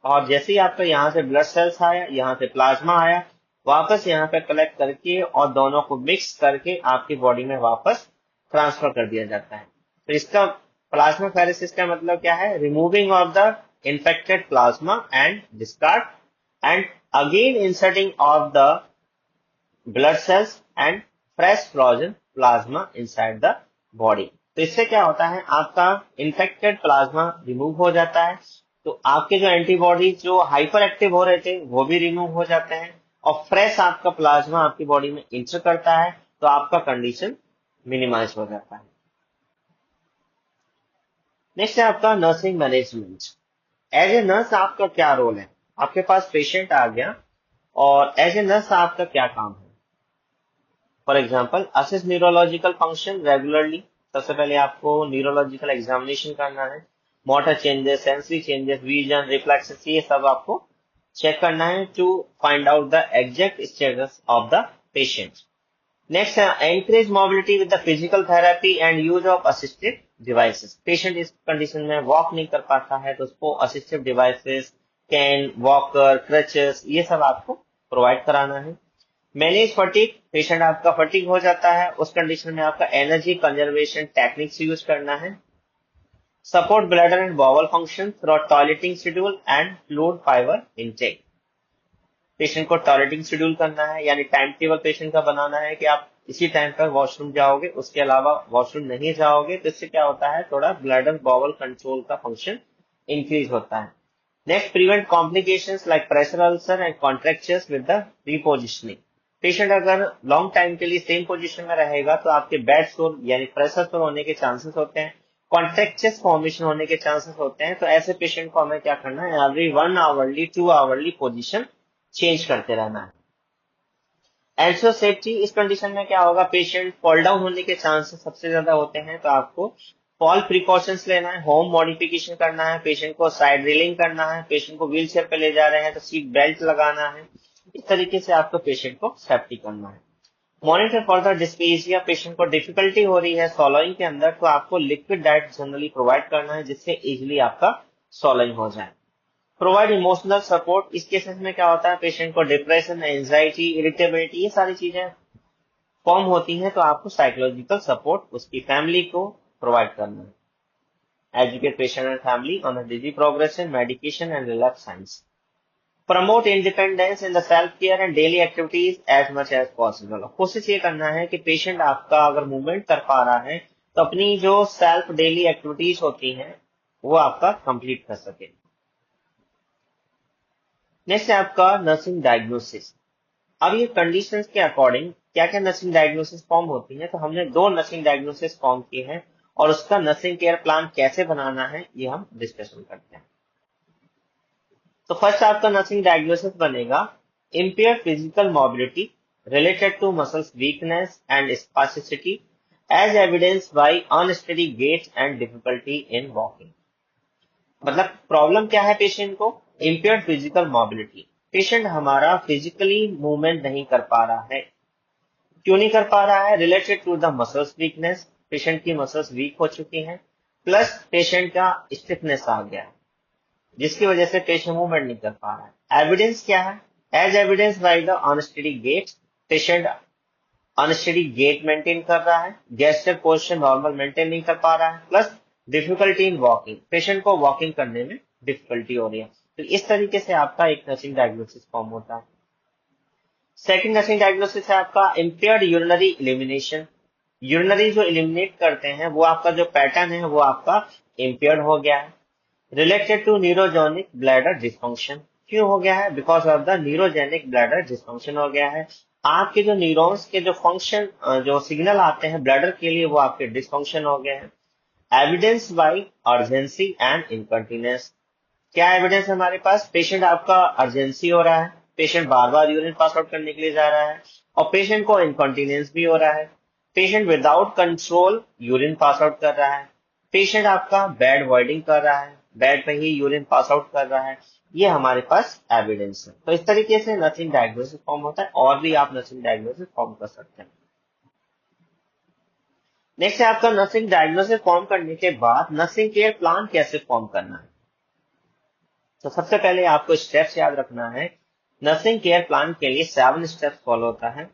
और जैसे ही आपका यहाँ से ब्लड सेल्स आया, यहाँ से प्लाज्मा आया, वापस यहाँ पे कलेक्ट करके और दोनों को मिक्स करके आपकी बॉडी में वापस ट्रांसफर कर दिया जाता है। तो इसका प्लाज्मा फेरेसिस का मतलब क्या है, removing of the infected plasma and discard and again inserting of the blood cells and fresh frozen plasma inside the body. तो इससे क्या होता है, आपका इन्फेक्टेड प्लाज्मा रिमूव हो जाता है, तो आपके जो एंटीबॉडी जो हाइपर एक्टिव हो रहे थे वो भी रिमूव हो जाते हैं और फ्रेश आपका प्लाज्मा आपकी बॉडी में इंटर करता है, तो आपका कंडीशन मिनिमाइज हो जाता है। नेक्स्ट है आपका nursing management. As a nurse आपका क्या रोल है, आपके पास पेशेंट आ गया और एज ए नर्स आपका क्या काम है। For example, assess neurological function regularly, सबसे पहले आपको न्यूरोलॉजिकल एग्जामिनेशन करना है, motor changes, sensory changes, vision, reflexes, ये सब आपको चेक करना है to find out the exact status of the patient. Next है encourage mobility with the physical therapy and use of assistive devices. Patient इस कंडीशन में वॉक नहीं कर पाता है तो उसको assistive devices, cane, walker, crutches, ये सब आपको प्रोवाइड कराना है। मैनेज फटीग, पेशेंट आपका फटीग हो जाता है, उस कंडीशन में आपका एनर्जी कंजर्वेशन टेक्निक्स यूज करना है। Support bladder and bowel function through toileting schedule and fluid fibre intake. Patient को टॉयलेटिंग शेड्यूल करना है, यानी टाइम टेबल पेशेंट का बनाना है कि आप इसी टाइम पर वॉशरूम जाओगे, उसके अलावा वॉशरूम नहीं जाओगे, तो इससे क्या होता है, थोड़ा ब्लैडर बॉवल कंट्रोल का फंक्शन इंक्रीज होता है। Next, prevent complications like pressure ulcer and contractures with the रिपोजिशनिंग। Patient अगर लॉन्ग टाइम के लिए सेम पोजीशन में रहेगा तो आपके बैड सोर यानी प्रेशर सोर होने के चांसेस होते हैं, कॉन्ट्रैक्चर्स फॉर्मेशन होने के चांसेस होते हैं। तो ऐसे पेशेंट को हमें क्या करना है, every 1 hourly 2 hourly position change करते रहना है। एल्सो सेफ्टी, इस कंडीशन में क्या होगा, पेशेंट फॉल डाउन होने के चांसेस सबसे ज्यादा होते हैं, तो आपको फॉल प्रिकॉशंस लेना है, होम मॉडिफिकेशन करना है, पेशेंट को साइड रेलिंग करना है, पेशेंट को व्हील चेयर पे ले जा रहे हैं तो सीट बेल्ट लगाना है। इस तरीके से आपको पेशेंट को सेफ्टी करना है। मॉनिटर फॉर द डिस्पेसिया, पेशेंट को डिफिकल्टी हो रही है सॉलोइंग के अंदर, तो आपको लिक्विड डाइट जनरली प्रोवाइड करना है जिससे इजिली आपका सॉलोइंग हो जाए। प्रोवाइड इमोशनल सपोर्ट, इस केसेस में क्या होता है, पेशेंट को डिप्रेशन, एंजाइटी, इरिटेबिलिटी, ये सारी चीजें फॉर्म होती हैं, तो आपको साइकोलॉजिकल सपोर्ट उसकी फैमिली को प्रोवाइड करना है। Educate patient and family on the disease progression, medication and relapse signs. Promote independence in the self care and daily activities as much as possible. कोशिश ये करना है कि पेशेंट आपका अगर मूवमेंट कर पा रहा है तो अपनी जो सेल्फ डेली एक्टिविटीज होती हैं वो आपका कंप्लीट कर सके। नेक्स्ट है आपका नर्सिंग डायग्नोसिस। अब ये कंडीशंस के अकॉर्डिंग क्या क्या नर्सिंग डायग्नोसिस फॉर्म होती है, तो हमने 2 नर्सिंग डायग्नोसिस फॉर्म किए हैं और उसका नर्सिंग केयर प्लान कैसे बनाना है ये हम डिस्कशन करते हैं। तो फर्स्ट आपका नर्सिंग डायग्नोसिस बनेगा impaired physical mobility related to muscles weakness and spasticity as evidence by unsteady gait and difficulty in walking. मतलब प्रॉब्लम क्या है पेशेंट को, इम्पेयर्ड फिजिकल मोबिलिटी, पेशेंट हमारा फिजिकली मूवमेंट नहीं कर पा रहा है। क्यों नहीं कर पा रहा है, related to the muscles weakness, patient की मसल्स वीक हो चुकी हैं, प्लस पेशेंट का स्टिफनेस आ गया है जिसकी वजह से पेशेंट मूवमेंट नहीं कर पा रहा है। एविडेंस क्या है, as evidence by the unsteady gait, patient unsteady gait maintain कर रहा है, गेस्चर पोस्चर नॉर्मल मेंटेन नहीं कर पा रहा है, plus difficulty in walking, patient को वॉकिंग करने में डिफिकल्टी हो रही है। तो इस तरीके से आपका एक नर्सिंग डायग्नोसिस फॉर्म होता है। सेकंड नर्सिंग डायग्नोसिस है आपका इम्पेयर्ड यूरिनरी इलिमिनेशन। यूरिनरी जो इलिमिनेट करते हैं वो आपका जो पैटर्न है वो आपका इम्पेयर्ड हो गया है। Related to neurogenic bladder dysfunction, क्यों हो गया है? Because of the neurogenic bladder dysfunction हो गया है। आपके जो न्यूरॉन्स के जो फंक्शन, जो सिग्नल आते हैं ब्लैडर के लिए, वो आपके डिस्फंक्शन हो गए हैं। Evidence bye urgency and incontinence, क्या एविडेंस है हमारे पास? पेशेंट आपका अर्जेंसी हो रहा है, पेशेंट बार बार यूरिन पास आउट करने के लिए जा रहा है, और पेशेंट को इनकॉन्टिनेंस भी हो रहा है। Patient without control urine pass out कर रहा है। पेशेंट आपका बेड वॉइडिंग कर रहा है, बेड पे ही यूरिन पास आउट कर रहा है। ये हमारे पास एविडेंस है। तो इस तरीके से नर्सिंग डायग्नोसिस फॉर्म होता है, और भी आप नर्सिंग डायग्नोसिस फॉर्म कर सकते हैं। नेक्स्ट है आपका नर्सिंग डायग्नोसिस फॉर्म करने के बाद नर्सिंग केयर प्लान कैसे फॉर्म करना है। तो सबसे पहले आपको स्टेप्स याद रखना है। नर्सिंग केयर प्लान के लिए 7 स्टेप्स फॉलो होता है।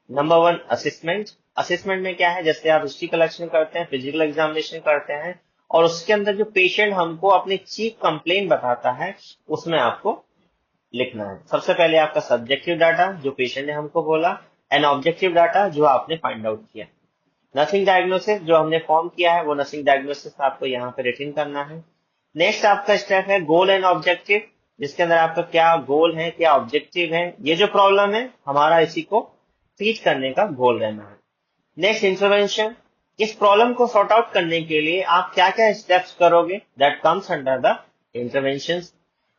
Number 1 assessment. असेसमेंट में क्या है? जैसे आप हिस्ट्री कलेक्शन करते हैं, फिजिकल एग्जामिनेशन करते हैं, और उसके अंदर जो पेशेंट हमको अपनी चीफ कंप्लेन बताता है उसमें आपको लिखना है। सबसे पहले आपका सब्जेक्टिव डाटा जो पेशेंट ने हमको बोला, एंड ऑब्जेक्टिव डाटा जो आपने फाइंड आउट किया। नर्सिंग डायग्नोसिस जो हमने फॉर्म किया है वो नर्सिंग डायग्नोसिस आपको यहाँ पे रिटन करना है। नेक्स्ट आपका स्टेप है गोल एंड ऑब्जेक्टिव, जिसके अंदर आपका क्या गोल है, क्या ऑब्जेक्टिव है। ये जो प्रॉब्लम है हमारा इसी को ट्रीट करने का गोल रहना है। नेक्स्ट इंटरवेंशन, इस प्रॉब्लम को सॉर्ट आउट करने के लिए आप क्या क्या स्टेप्स करोगे, that comes under the intervention.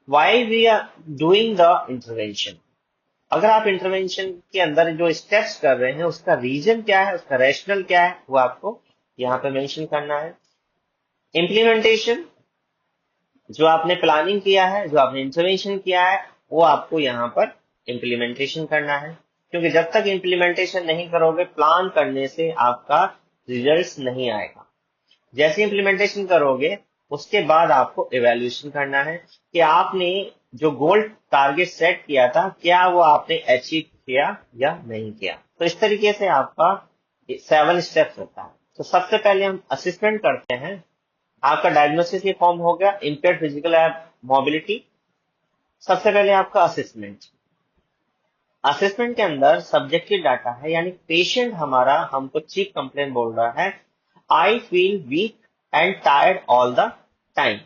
Why we are doing the intervention, अगर आप इंटरवेंशन के अंदर जो स्टेप्स कर रहे हैं उसका रीजन क्या है, उसका रैशनल क्या है, वो आपको यहाँ पे मेंशन करना है। इम्प्लीमेंटेशन, जो आपने प्लानिंग किया है, जो आपने इंटरवेंशन किया है, वो आपको यहाँ पर इम्प्लीमेंटेशन करना है, क्योंकि जब तक इम्प्लीमेंटेशन नहीं करोगे प्लान करने से आपका रिजल्ट नहीं आएगा। जैसे इम्प्लीमेंटेशन करोगे उसके बाद आपको इवेल्युएशन करना है कि आपने जो गोल टारगेट सेट किया था क्या वो आपने अचीव किया या नहीं किया। तो इस तरीके से आपका 7 स्टेप्स होता है। तो सबसे पहले हम असेसमेंट करते हैं। आपका डायग्नोसिस ये फॉर्म हो गया, इम्पेयर्ड फिजिकल मोबिलिटी। सबसे पहले आपका असेसमेंट। असेसमेंट के अंदर सब्जेक्टिव डाटा है, यानी पेशेंट हमारा हमको चीफ कंप्लेन बोल रहा है, I feel weak and tired all the time.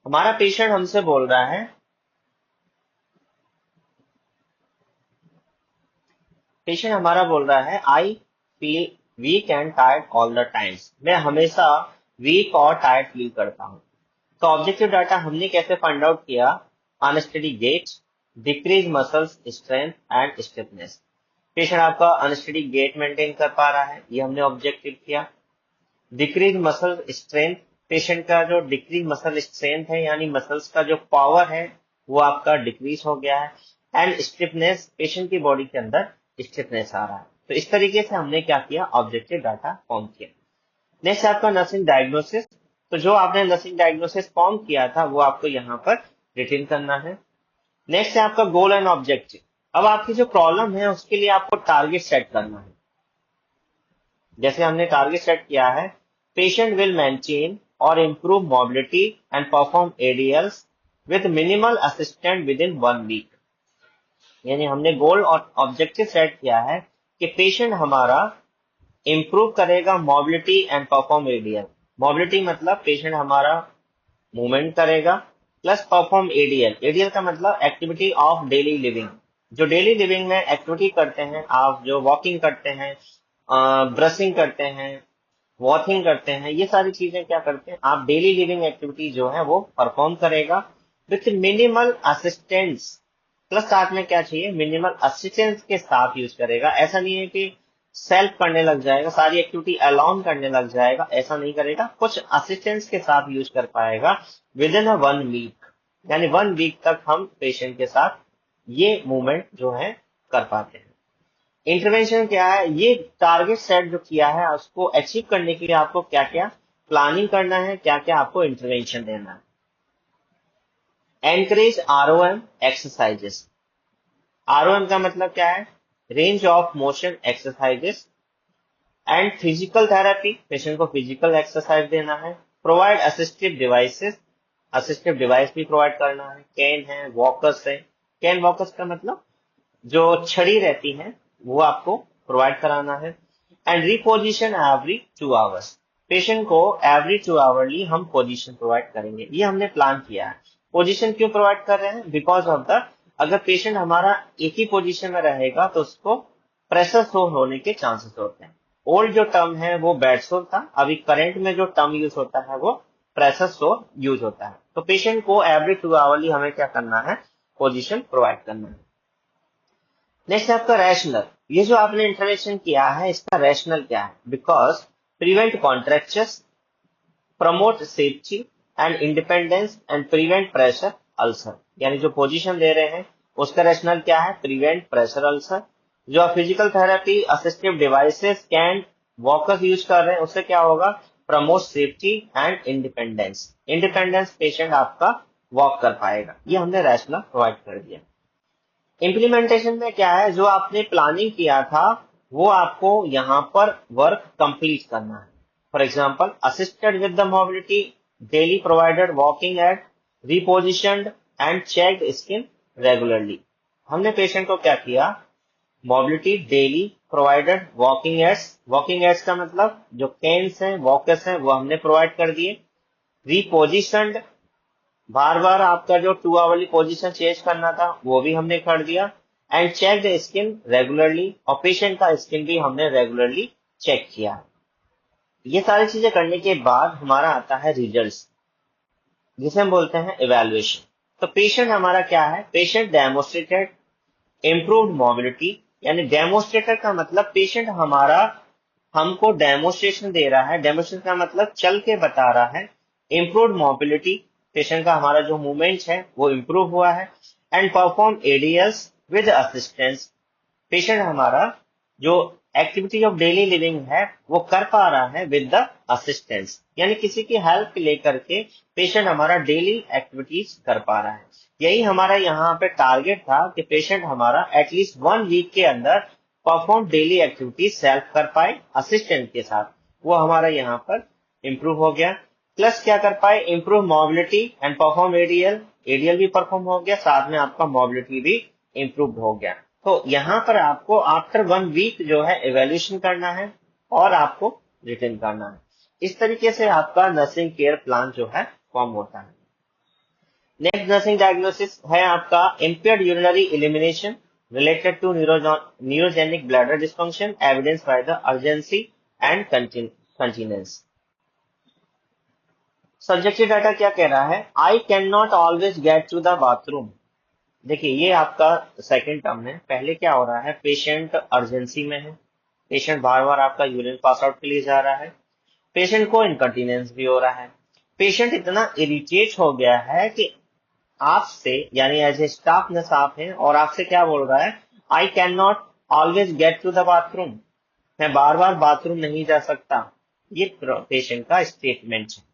हमारा पेशेंट हमसे बोल रहा है, पेशेंट हमारा बोल रहा है I feel weak and tired all the times, मैं हमेशा वीक और टायर्ड फील करता हूं। तो ऑब्जेक्टिव डाटा हमने कैसे फाइंड आउट किया? Unsteady gait, decrease muscles strength and stiffness. Patient आपका अनस्टेडी गेट मेंटेन कर पा रहा है, ये हमने ऑब्जेक्टिव किया। डिक्रीज मसल स्ट्रेंथ, पेशेंट का जो डिक्रीज मसल स्ट्रेंथ है यानी मसल्स का जो पावर है वो आपका डिक्रीज हो गया है। एंड स्टिफनेस, पेशेंट की बॉडी के अंदर स्टिफनेस आ रहा है। तो इस तरीके से हमने क्या किया? ऑब्जेक्टिव डाटा फॉर्म किया। नेक्स्ट आपका नर्सिंग डायग्नोसिस। तो जो आपने नर्सिंग डायग्नोसिस फॉर्म किया था वो आपको यहाँ पर रिटेन करना है। नेक्स्ट है आपका गोल एंड ऑब्जेक्टिव। अब आपकी जो प्रॉब्लम है उसके लिए आपको टारगेट सेट करना है। जैसे हमने टारगेट सेट किया है, पेशेंट विल मेंटेन और improve mobility and perform ADLs with minimal assistant with in 1 week. यानी हमने गोल और ऑब्जेक्टिव सेट किया है कि पेशेंट हमारा इम्प्रूव करेगा mobility and perform ADL. Mobility मतलब पेशेंट हमारा मूवमेंट करेगा, प्लस परफॉर्म एडीएल। एडीएल का मतलब एक्टिविटी ऑफ डेली लिविंग। जो डेली लिविंग में एक्टिविटी करते हैं आप, जो वॉकिंग करते हैं, ब्रशिंग करते हैं, वॉकिंग करते हैं, ये सारी चीजें क्या करते हैं आप, डेली लिविंग एक्टिविटी जो है वो परफॉर्म करेगा विथ मिनिमल असिस्टेंस। प्लस साथ में क्या चाहिए? मिनिमल असिस्टेंस के साथ यूज करेगा। ऐसा नहीं है कि सेल्फ करने लग जाएगा, सारी एक्टिविटी अलाउन करने लग जाएगा, ऐसा नहीं करेगा। कुछ असिस्टेंस के साथ यूज कर पाएगा विद इन 1 वीक। यानी 1 वीक तक हम पेशेंट के साथ ये मूवमेंट जो है कर पाते हैं। इंटरवेंशन क्या है? ये टारगेट सेट जो किया है उसको अचीव करने के लिए आपको क्या क्या प्लानिंग करना है, क्या क्या आपको इंटरवेंशन देना है। Encourage ROM exercises. आरओएम का मतलब क्या है? Range of motion exercises. And physical therapy, patient को फिजिकल एक्सरसाइज देना है। Provide assistive devices, assistive device भी प्रोवाइड करना है, कैन है, वॉकर्स है। कैन वॉकर्स का मतलब जो छड़ी रहती है वो आपको प्रोवाइड कराना है। And reposition every 2 hours, patient को एवरी 2 आवरली हम पोजीशन प्रोवाइड करेंगे, ये हमने प्लान किया है। पोजीशन क्यों प्रोवाइड कर रहे हैं? बिकॉज ऑफ द, अगर पेशेंट हमारा एक ही पोजीशन में रहेगा तो उसको प्रेशर सोर होने के चांसेस होते हैं। ओल्ड जो टर्म है वो बेड सोर था, अभी करंट में जो टर्म यूज होता है वो प्रेशर सोर यूज होता है। तो पेशेंट को एवरी 2 आवरली हमें क्या करना है? पोजीशन प्रोवाइड करना है। नेक्स्ट है आपका रैशनल। ये जो आपने इंटरवेंशन किया है इसका रैशनल क्या है? Because prevent contractures, promote safety and independence and prevent pressure ulcer. यानी जो पोजीशन दे रहे हैं उसका रैशनल क्या है? Prevent pressure ulcer. जो आप physical therapy assistive devices can walkers use कर रहे हैं उससे क्या होगा? Promote safety and independence, independence patient आपका वॉक कर पाएगा। ये हमने रैशनल प्रोवाइड कर दिया। इम्प्लीमेंटेशन में क्या है? जो आपने प्लानिंग किया था वो आपको यहाँ पर वर्क कंप्लीट करना है। For example, assisted with the mobility, daily provided walking at, repositioned and checked skin regularly. हमने पेशेंट को क्या किया? Mobility daily provided walking aids, walking aids का मतलब जो कैन्स हैं, वॉकर्स हैं, वो हमने प्रोवाइड कर दिए। रिपोजिशनड, बार बार आपका जो 2 आवरली पोजीशन चेंज करना था वो भी हमने कर दिया। And check the skin regularly, और पेशेंट का स्किन भी हमने रेगुलरली चेक किया। ये सारी चीजें करने के बाद हमारा आता है रिजल्ट्स, जिसे हम बोलते हैं इवैल्यूएशन। तो पेशेंट हमारा क्या है? पेशेंट डेमोस्ट्रेटेड इम्प्रूव्ड मोबिलिटी, यानी डेमोस्ट्रेटर का मतलब पेशेंट हमारा हमको डेमोस्ट्रेशन दे रहा है, डेमोस्ट्रेशन का मतलब चल के बता रहा है। इम्प्रूव्ड मोबिलिटी, पेशेंट का हमारा जो मूवमेंट है वो इम्प्रूव हुआ है। And perform ADLs with assistance, patient हमारा जो एक्टिविटी ऑफ डेली लिविंग है वो कर पा रहा है विद द असिस्टेंस, यानी किसी की हेल्प लेकर के पेशेंट हमारा डेली एक्टिविटीज कर पा रहा है। यही हमारा यहाँ पे टारगेट था कि पेशेंट हमारा एटलीस्ट 1 वीक के अंदर परफॉर्म डेली एक्टिविटीज सेल्फ कर पाए असिस्टेंट के साथ। वो हमारा यहाँ पर इम्प्रूव हो गया। प्लस क्या कर पाए? Improve mobility and perform ADL, ADL भी परफॉर्म हो गया, साथ में आपका मोबिलिटी भी इम्प्रूव हो गया। तो यहाँ पर आपको आफ्टर 1 वीक जो है इवेल्यूशन करना है और आपको रिटर्न करना है। इस तरीके से आपका नर्सिंग केयर प्लान जो है फॉर्म होता है। नेक्स्ट नर्सिंग डायग्नोसिस है आपका impaired urinary elimination related to neurogenic bladder dysfunction, evidence by the urgency and continence. Subjective data क्या कह रहा है? I can not always get to the bathroom. देखिए ये आपका सेकंड टर्म है। पहले क्या हो रहा है? पेशेंट अर्जेंसी में है, पेशेंट बार बार आपका यूरिन पास आउट के लिए जा रहा है, पेशेंट को इनकंटीनेंस भी हो रहा है। पेशेंट इतना इरिटेट हो गया है कि आपसे, यानी एज ए स्टाफ नर्स आप हैं और आपसे क्या बोल रहा है? I can not always get to the bathroom, मैं बार बार बाथरूम नहीं जा सकता। ये पेशेंट का स्टेटमेंट है।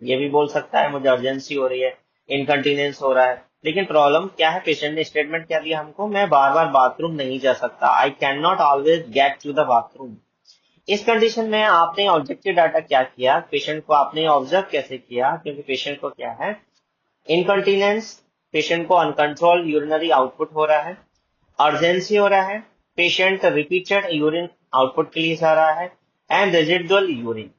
ये भी बोल सकता है मुझे अर्जेंसी हो रही है, इनकंटीनेंस हो रहा है, लेकिन प्रॉब्लम क्या है? पेशेंट ने स्टेटमेंट क्या दिया हमको? मैं बार बार बाथरूम नहीं जा सकता, I can not always get to the bathroom. इस कंडीशन में आपने ऑब्जेक्टिव डाटा क्या किया? पेशेंट को आपने ऑब्जर्व कैसे किया? क्योंकि पेशेंट को क्या है? इनकंटीनेंस, पेशेंट को अनकंट्रोल यूरिनरी आउटपुट हो रहा है, अर्जेंसी हो रहा है, पेशेंट रिपीटेड यूरिन आउटपुट के लिए जा रहा है, and residual urine.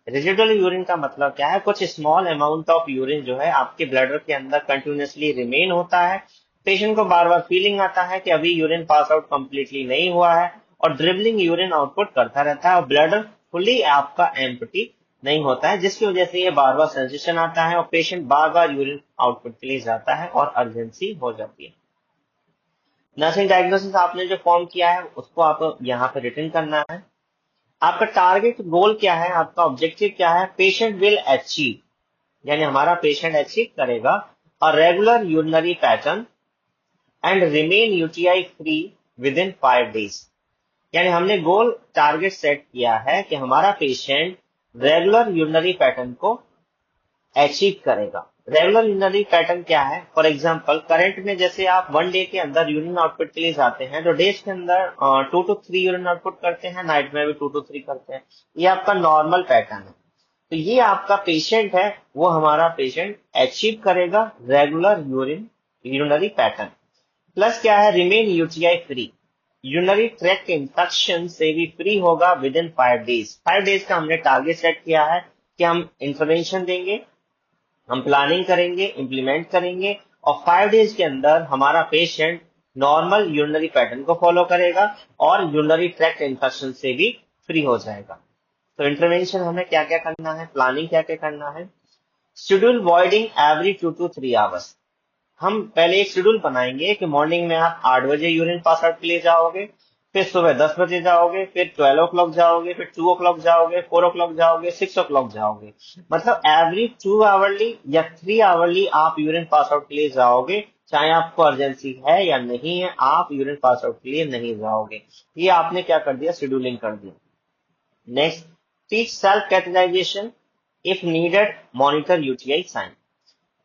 Residual urine का मतलब क्या है? कुछ स्मॉल अमाउंट ऑफ यूरिन जो है आपके ब्लडर के अंदर कंटिन्यूसली रिमेन होता है। पेशेंट को बार बार फीलिंग आता है कि अभी यूरिन पास आउट कंप्लीटली नहीं हुआ है और ड्रिबलिंग यूरिन आउटपुट करता रहता है और ब्लडर फुली आपका एम्प्टी नहीं होता है, जिसकी वजह से ये बार बार सेंसेशन आता है और पेशेंट बार बार यूरिन आउटपुट के लिए जाता है और अर्जेंसी हो जाती है। नर्सिंग डायग्नोसिस आपने जो फॉर्म किया है उसको आप यहाँ पे रिटर्न करना है। आपका टारगेट गोल क्या है? आपका ऑब्जेक्टिव क्या है? पेशेंट विल अचीव, यानी हमारा पेशेंट अचीव करेगा और regular urinary pattern and remain UTI free with in 5 days. यानी हमने गोल टारगेट सेट किया है कि हमारा पेशेंट रेगुलर यूरिनरी पैटर्न को अचीव करेगा। रेगुलर यूरिनरी पैटर्न क्या है? फॉर एग्जांपल करंट में जैसे आप 1 डे के अंदर यूरिन आउटपुट के लिए जाते हैं तो डेज के अंदर 2 to 3 यूरिन आउटपुट करते हैं, नाइट में भी 2 to 3 करते हैं। ये आपका नॉर्मल पैटर्न है। तो ये आपका पेशेंट है, वो हमारा पेशेंट अचीव करेगा रेगुलर यूरिनरी पैटर्न। प्लस क्या है, remain UTI free, urinary tract infection से भी फ्री होगा विद इन 5 डेज। 5 डेज का हमने टारगेट सेट किया है कि हम इंफॉर्मेशन देंगे, हम प्लानिंग करेंगे, इम्प्लीमेंट करेंगे, और 5 डेज के अंदर हमारा पेशेंट नॉर्मल यूरिनरी पैटर्न को फॉलो करेगा और यूरिनरी ट्रैक्ट इन्फेक्शन से भी फ्री हो जाएगा। तो इंटरवेंशन हमें क्या क्या करना है, प्लानिंग क्या क्या करना है। Schedule voiding every 2 to 3 hours. हम पहले एक शेड्यूल बनाएंगे कि मॉर्निंग में आप 8 बजे यूरिन पास आउट के लिए जाओगे, फिर सुबह 10 बजे जाओगे, फिर 12 o'clock जाओगे, फिर 2 o'clock जाओगे, 4 o'clock जाओगे, 6 o'clock जाओगे। मतलब एवरी 2 आवरली या 3 आवरली आप यूरिन पास आउट के लिए जाओगे, चाहे आपको अर्जेंसी है या नहीं है, आप यूरिन पास आउट के लिए नहीं जाओगे। ये आपने क्या कर दिया, शेड्यूलिंग कर दिया। Next, teach self catheterization if needed, monitor UTI sign.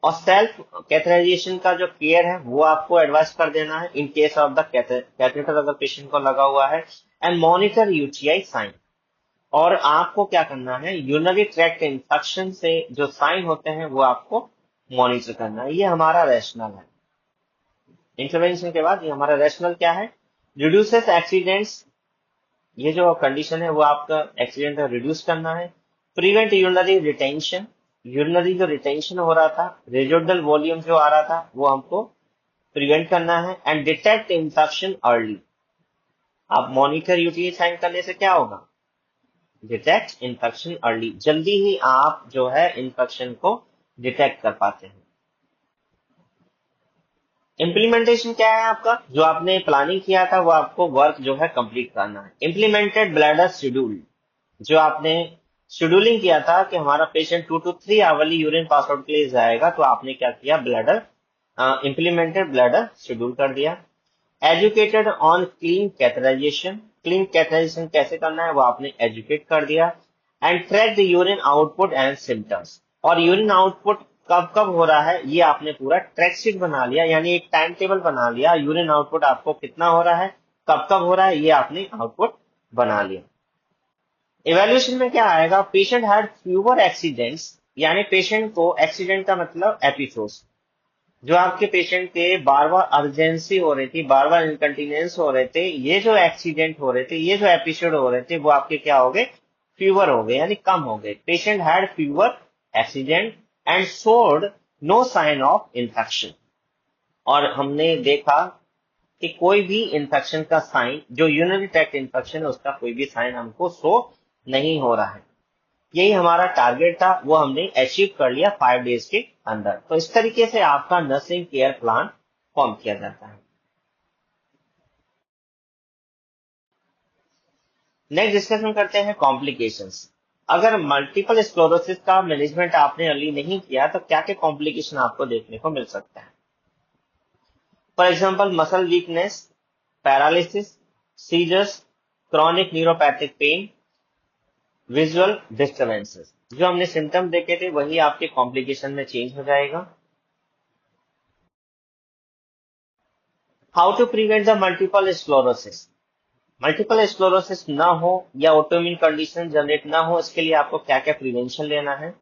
और सेल्फ कैथेटराइजेशन का जो केयर है वो आपको एडवाइस कर देना है in case of the catheter अगर पेशेंट को लगा हुआ है, एंड मॉनिटर यूटीआई साइन। और आपको क्या करना है, यूरिनरी ट्रैक्ट इन्फेक्शन से जो साइन होते हैं वो आपको मॉनिटर करना है। ये हमारा रैशनल है। इंटरवेंशन के बाद ये हमारा रैशनल क्या है, रिड्यूसेस एक्सीडेंट्स, ये जो कंडीशन है वो आपका एक्सीडेंट रिड्यूस करना है। प्रिवेंट यूरिनरी रिटेंशन, यूरिनरी जो रिटेंशन हो रहा था, रेजिडुअल वॉल्यूम जो आ रहा था वो हमको प्रिवेंट करना है। And detect infection early. आप मॉनिटर यूटीआई साइन करने से क्या होगा, डिटेक्ट इन्फेक्शन अर्ली, जल्दी ही आप जो है इन्फेक्शन को डिटेक्ट कर पाते हैं। इम्प्लीमेंटेशन क्या है आपका, जो आपने प्लानिंग किया था वो आपको वर्क जो है कंप्लीट करना है। इम्प्लीमेंटेड ब्लैडर शेड्यूल, जो आपने शेड्यूलिंग किया था कि हमारा patient 2 to 3 hourly urine pass out के लिए जाएगा, तो आपने क्या किया, ब्लैडर इम्प्लीमेंटेड ब्लैडर शेड्यूल कर दिया। Educated on clean catheterization, clean catheterization कैसे करना है वो आपने एजुकेट कर दिया। And track the urine output and symptoms, और यूरिन आउटपुट कब कब हो रहा है ये आपने पूरा ट्रैक शीट बना लिया, यानी एक टाइम टेबल बना लिया, यूरिन आउटपुट आपको कितना हो रहा है, कब कब हो रहा है, ये आपने आउटपुट बना लिया। इवेल्युएशन में क्या आएगा, पेशेंट हैड फ्यूअर एक्सीडेंट्स, यानी पेशेंट को, एक्सीडेंट का मतलब एपिसोड्स, जो आपके पेशेंट के बार बार अर्जेंसी हो रही थी, बार बार इनकंटीनेंस हो रहे थे, ये जो एक्सीडेंट हो रहे थे, ये जो एपिसोड हो रहे थे, वो आपके क्या हो गए, फीवर हो गए, यानी कम हो गए। Patient had fewer accident and showed no sign of infection. और हमने देखा कि कोई भी इन्फेक्शन का साइन, जो यूरिनरी ट्रैक्ट इन्फेक्शन है उसका कोई भी साइन हमको शो नहीं हो रहा है। यही हमारा टारगेट था, वो हमने अचीव कर लिया 5 डेज के अंदर। तो इस तरीके से आपका नर्सिंग केयर प्लान फॉर्म किया जाता है। नेक्स्ट डिस्कशन करते हैं कॉम्प्लिकेशंस। अगर मल्टीपल स्क्लेरोसिस का मैनेजमेंट आपने अर्ली नहीं किया तो क्या क्या कॉम्प्लिकेशन आपको देखने को मिल सकता है। For example, muscle weakness, paralysis, seizures, chronic neuropathic pain, visual disturbances. जो हमने सिम्टम देखे थे वही आपके कॉम्प्लिकेशन में चेंज हो जाएगा। How to prevent the multiple sclerosis, multiple sclerosis ना हो या ऑटोइम्यून कंडीशन जनरेट ना हो, इसके लिए आपको क्या क्या प्रिवेंशन लेना है।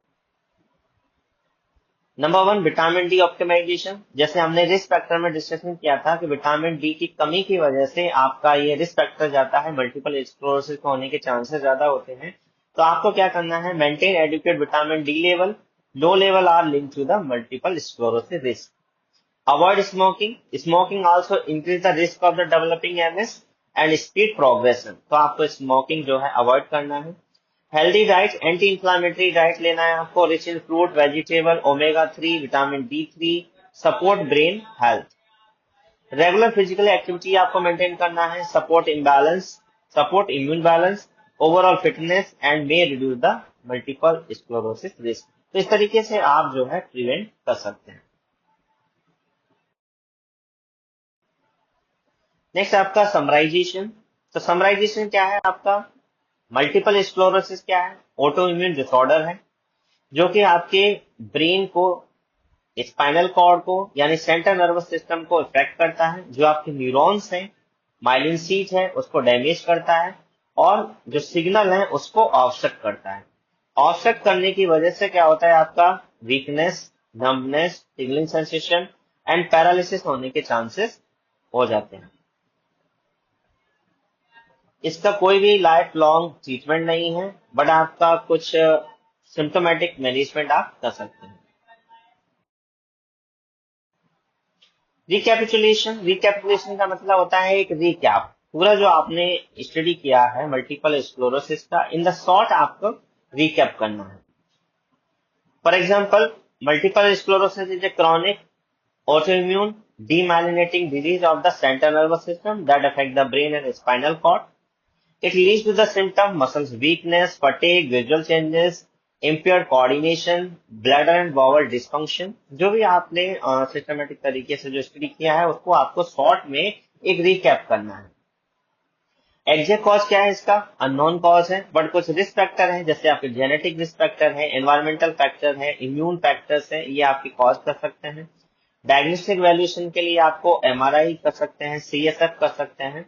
Number 1, vitamin D optimization. जैसे हमने रिस्क फैक्टर में डिस्कशन किया था कि विटामिन डी की कमी की वजह से आपका ये रिस्क फैक्टर जाता है, मल्टीपल स्क्लेरोसिस होने के चांसेस ज्यादा होते हैं। तो आपको क्या करना है, maintain adequate vitamin D level, low level are link to the multiple sclerosis risk. Avoid smoking, smoking also increase the risk of the developing MS and speed progression. तो आपको स्मोकिंग जो है अवॉइड करना है। Healthy diet, anti inflammatory diet लेना है आपको, rich in fruit, vegetable, omega 3, vitamin D3, support brain health. Regular physical activity आपको मेंटेन करना है, support imbalance, support immune balance, overall fitness and may reduce the multiple sclerosis risk. तो इस तरीके से आप जो है प्रिवेंट कर सकते हैं। नेक्स्ट आपका समराइजेशन। तो समराइजेशन क्या है आपका, मल्टीपल स्क्लेरोसिस क्या है, ऑटो इम्यून डिसऑर्डर है जो कि आपके ब्रेन को, स्पाइनल कॉर्ड को, यानी सेंट्रल नर्वस सिस्टम को इफेक्ट करता है। जो आपके न्यूरॉन्स हैं, माइलिन शीट है, उसको डैमेज करता है और जो सिग्नल है उसको ऑफसेट करता है। ऑब्स्ट्रक्ट करने की वजह से क्या होता है, आपका weakness, numbness, tingling sensation and paralysis होने के चांसेस हो जाते हैं। इसका कोई भी लाइफ लॉन्ग ट्रीटमेंट नहीं है, बट आपका कुछ सिम्टोमेटिक मैनेजमेंट आप कर सकते हैं। रिकैपिचुलेशन का मतलब होता है एक रिकैप, पूरा जो आपने स्टडी किया है मल्टीपल स्क्लेरोसिस का, इन द शॉर्ट आपको रिकैप करना है। For example, multiple sclerosis is a chronic autoimmune demyelinating disease of the central nervous system that affect the brain and spinal cord. It leads to the symptom muscles weakness, fatigue, visual changes, impaired coordination, bladder and bowel dysfunction। जो भी आपने सिस्टमेटिक तरीके से जो स्टडी किया है उसको आपको शॉर्ट में एक रिकैप करना है। एग्जैक्ट कॉज क्या है इसका, अननोन कॉज है, बट कुछ रिस्क फैक्टर है, जैसे आपके जेनेटिक रिस्क फैक्टर है, एनवायरमेंटल फैक्टर है, इम्यून फैक्टर्स है, ये आपकी कॉज कर सकते हैं। डायग्नोस्टिक वैल्यूएशन के लिए आपको एमआरआई कर सकते हैं, सीएसएफ कर सकते हैं।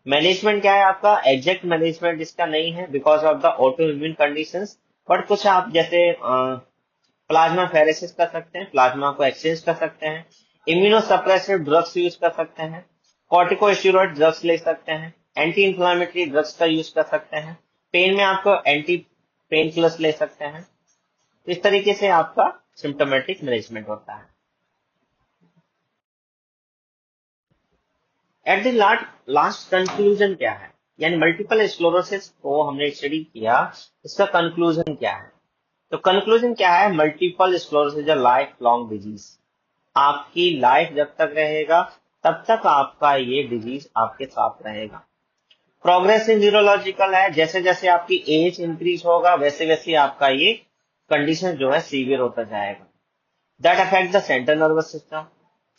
मैनेजमेंट क्या है आपका, एग्जैक्ट मैनेजमेंट इसका नहीं है because of the auto immune conditions, but कुछ आप जैसे प्लाज्मा फेरेसिस कर सकते हैं, प्लाज्मा को एक्सचेंज कर सकते हैं, इम्यूनोसप्रेसिव ड्रग्स यूज कर सकते हैं, कॉर्टिकोस्टेरॉइड ड्रग्स ले सकते हैं, एंटी इंफ्लामेटरी ड्रग्स का यूज कर सकते हैं, पेन में आपको एंटी पेन किलर्स ले सकते हैं। इस तरीके से आपका सिम्टोमेटिक मैनेजमेंट होता है। एट द लास्ट कंक्लूजन क्या है, यानी मल्टीपल स्क्लेरोसिस को हमने स्टडी किया, इसका कंक्लूजन क्या है? तो कंक्लूजन क्या है, multiple sclerosis is life long disease. आपकी लाइफ जब तक रहेगा तब तक आपका ये डिजीज आपके साथ रहेगा। प्रोग्रेसिव न्यूरोलॉजिकल है, जैसे जैसे आपकी एज इंक्रीज होगा वैसे वैसे आपका ये कंडीशन जो है सीवियर होता जाएगा। That affect the central nervous system,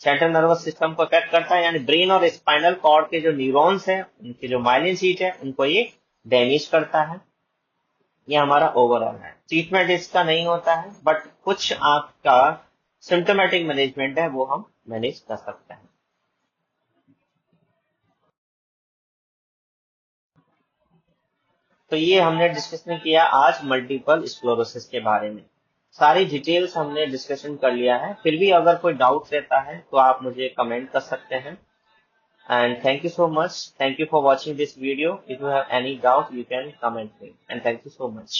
central nervous system को अफेक्ट करता है, यानी ब्रेन और स्पाइनल कॉर्ड के जो न्यूरॉन्स हैं, उनके जो माइलिन शीट है, उनको ये डैमेज करता है। ये हमारा ओवरऑल है। ट्रीटमेंट इसका नहीं होता है, बट कुछ आपका सिम्टोमेटिक मैनेजमेंट है वो हम मैनेज कर सकते हैं। तो ये हमने डिस्कशन किया आज मल्टीपल स्क्लेरोसिस के बारे में। सारी डिटेल्स हमने डिस्कशन कर लिया है, फिर भी अगर कोई डाउट रहता है तो आप मुझे कमेंट कर सकते हैं। And thank you so much. Thank you for watching this video. If you have any doubt, you can comment me. And thank you so much.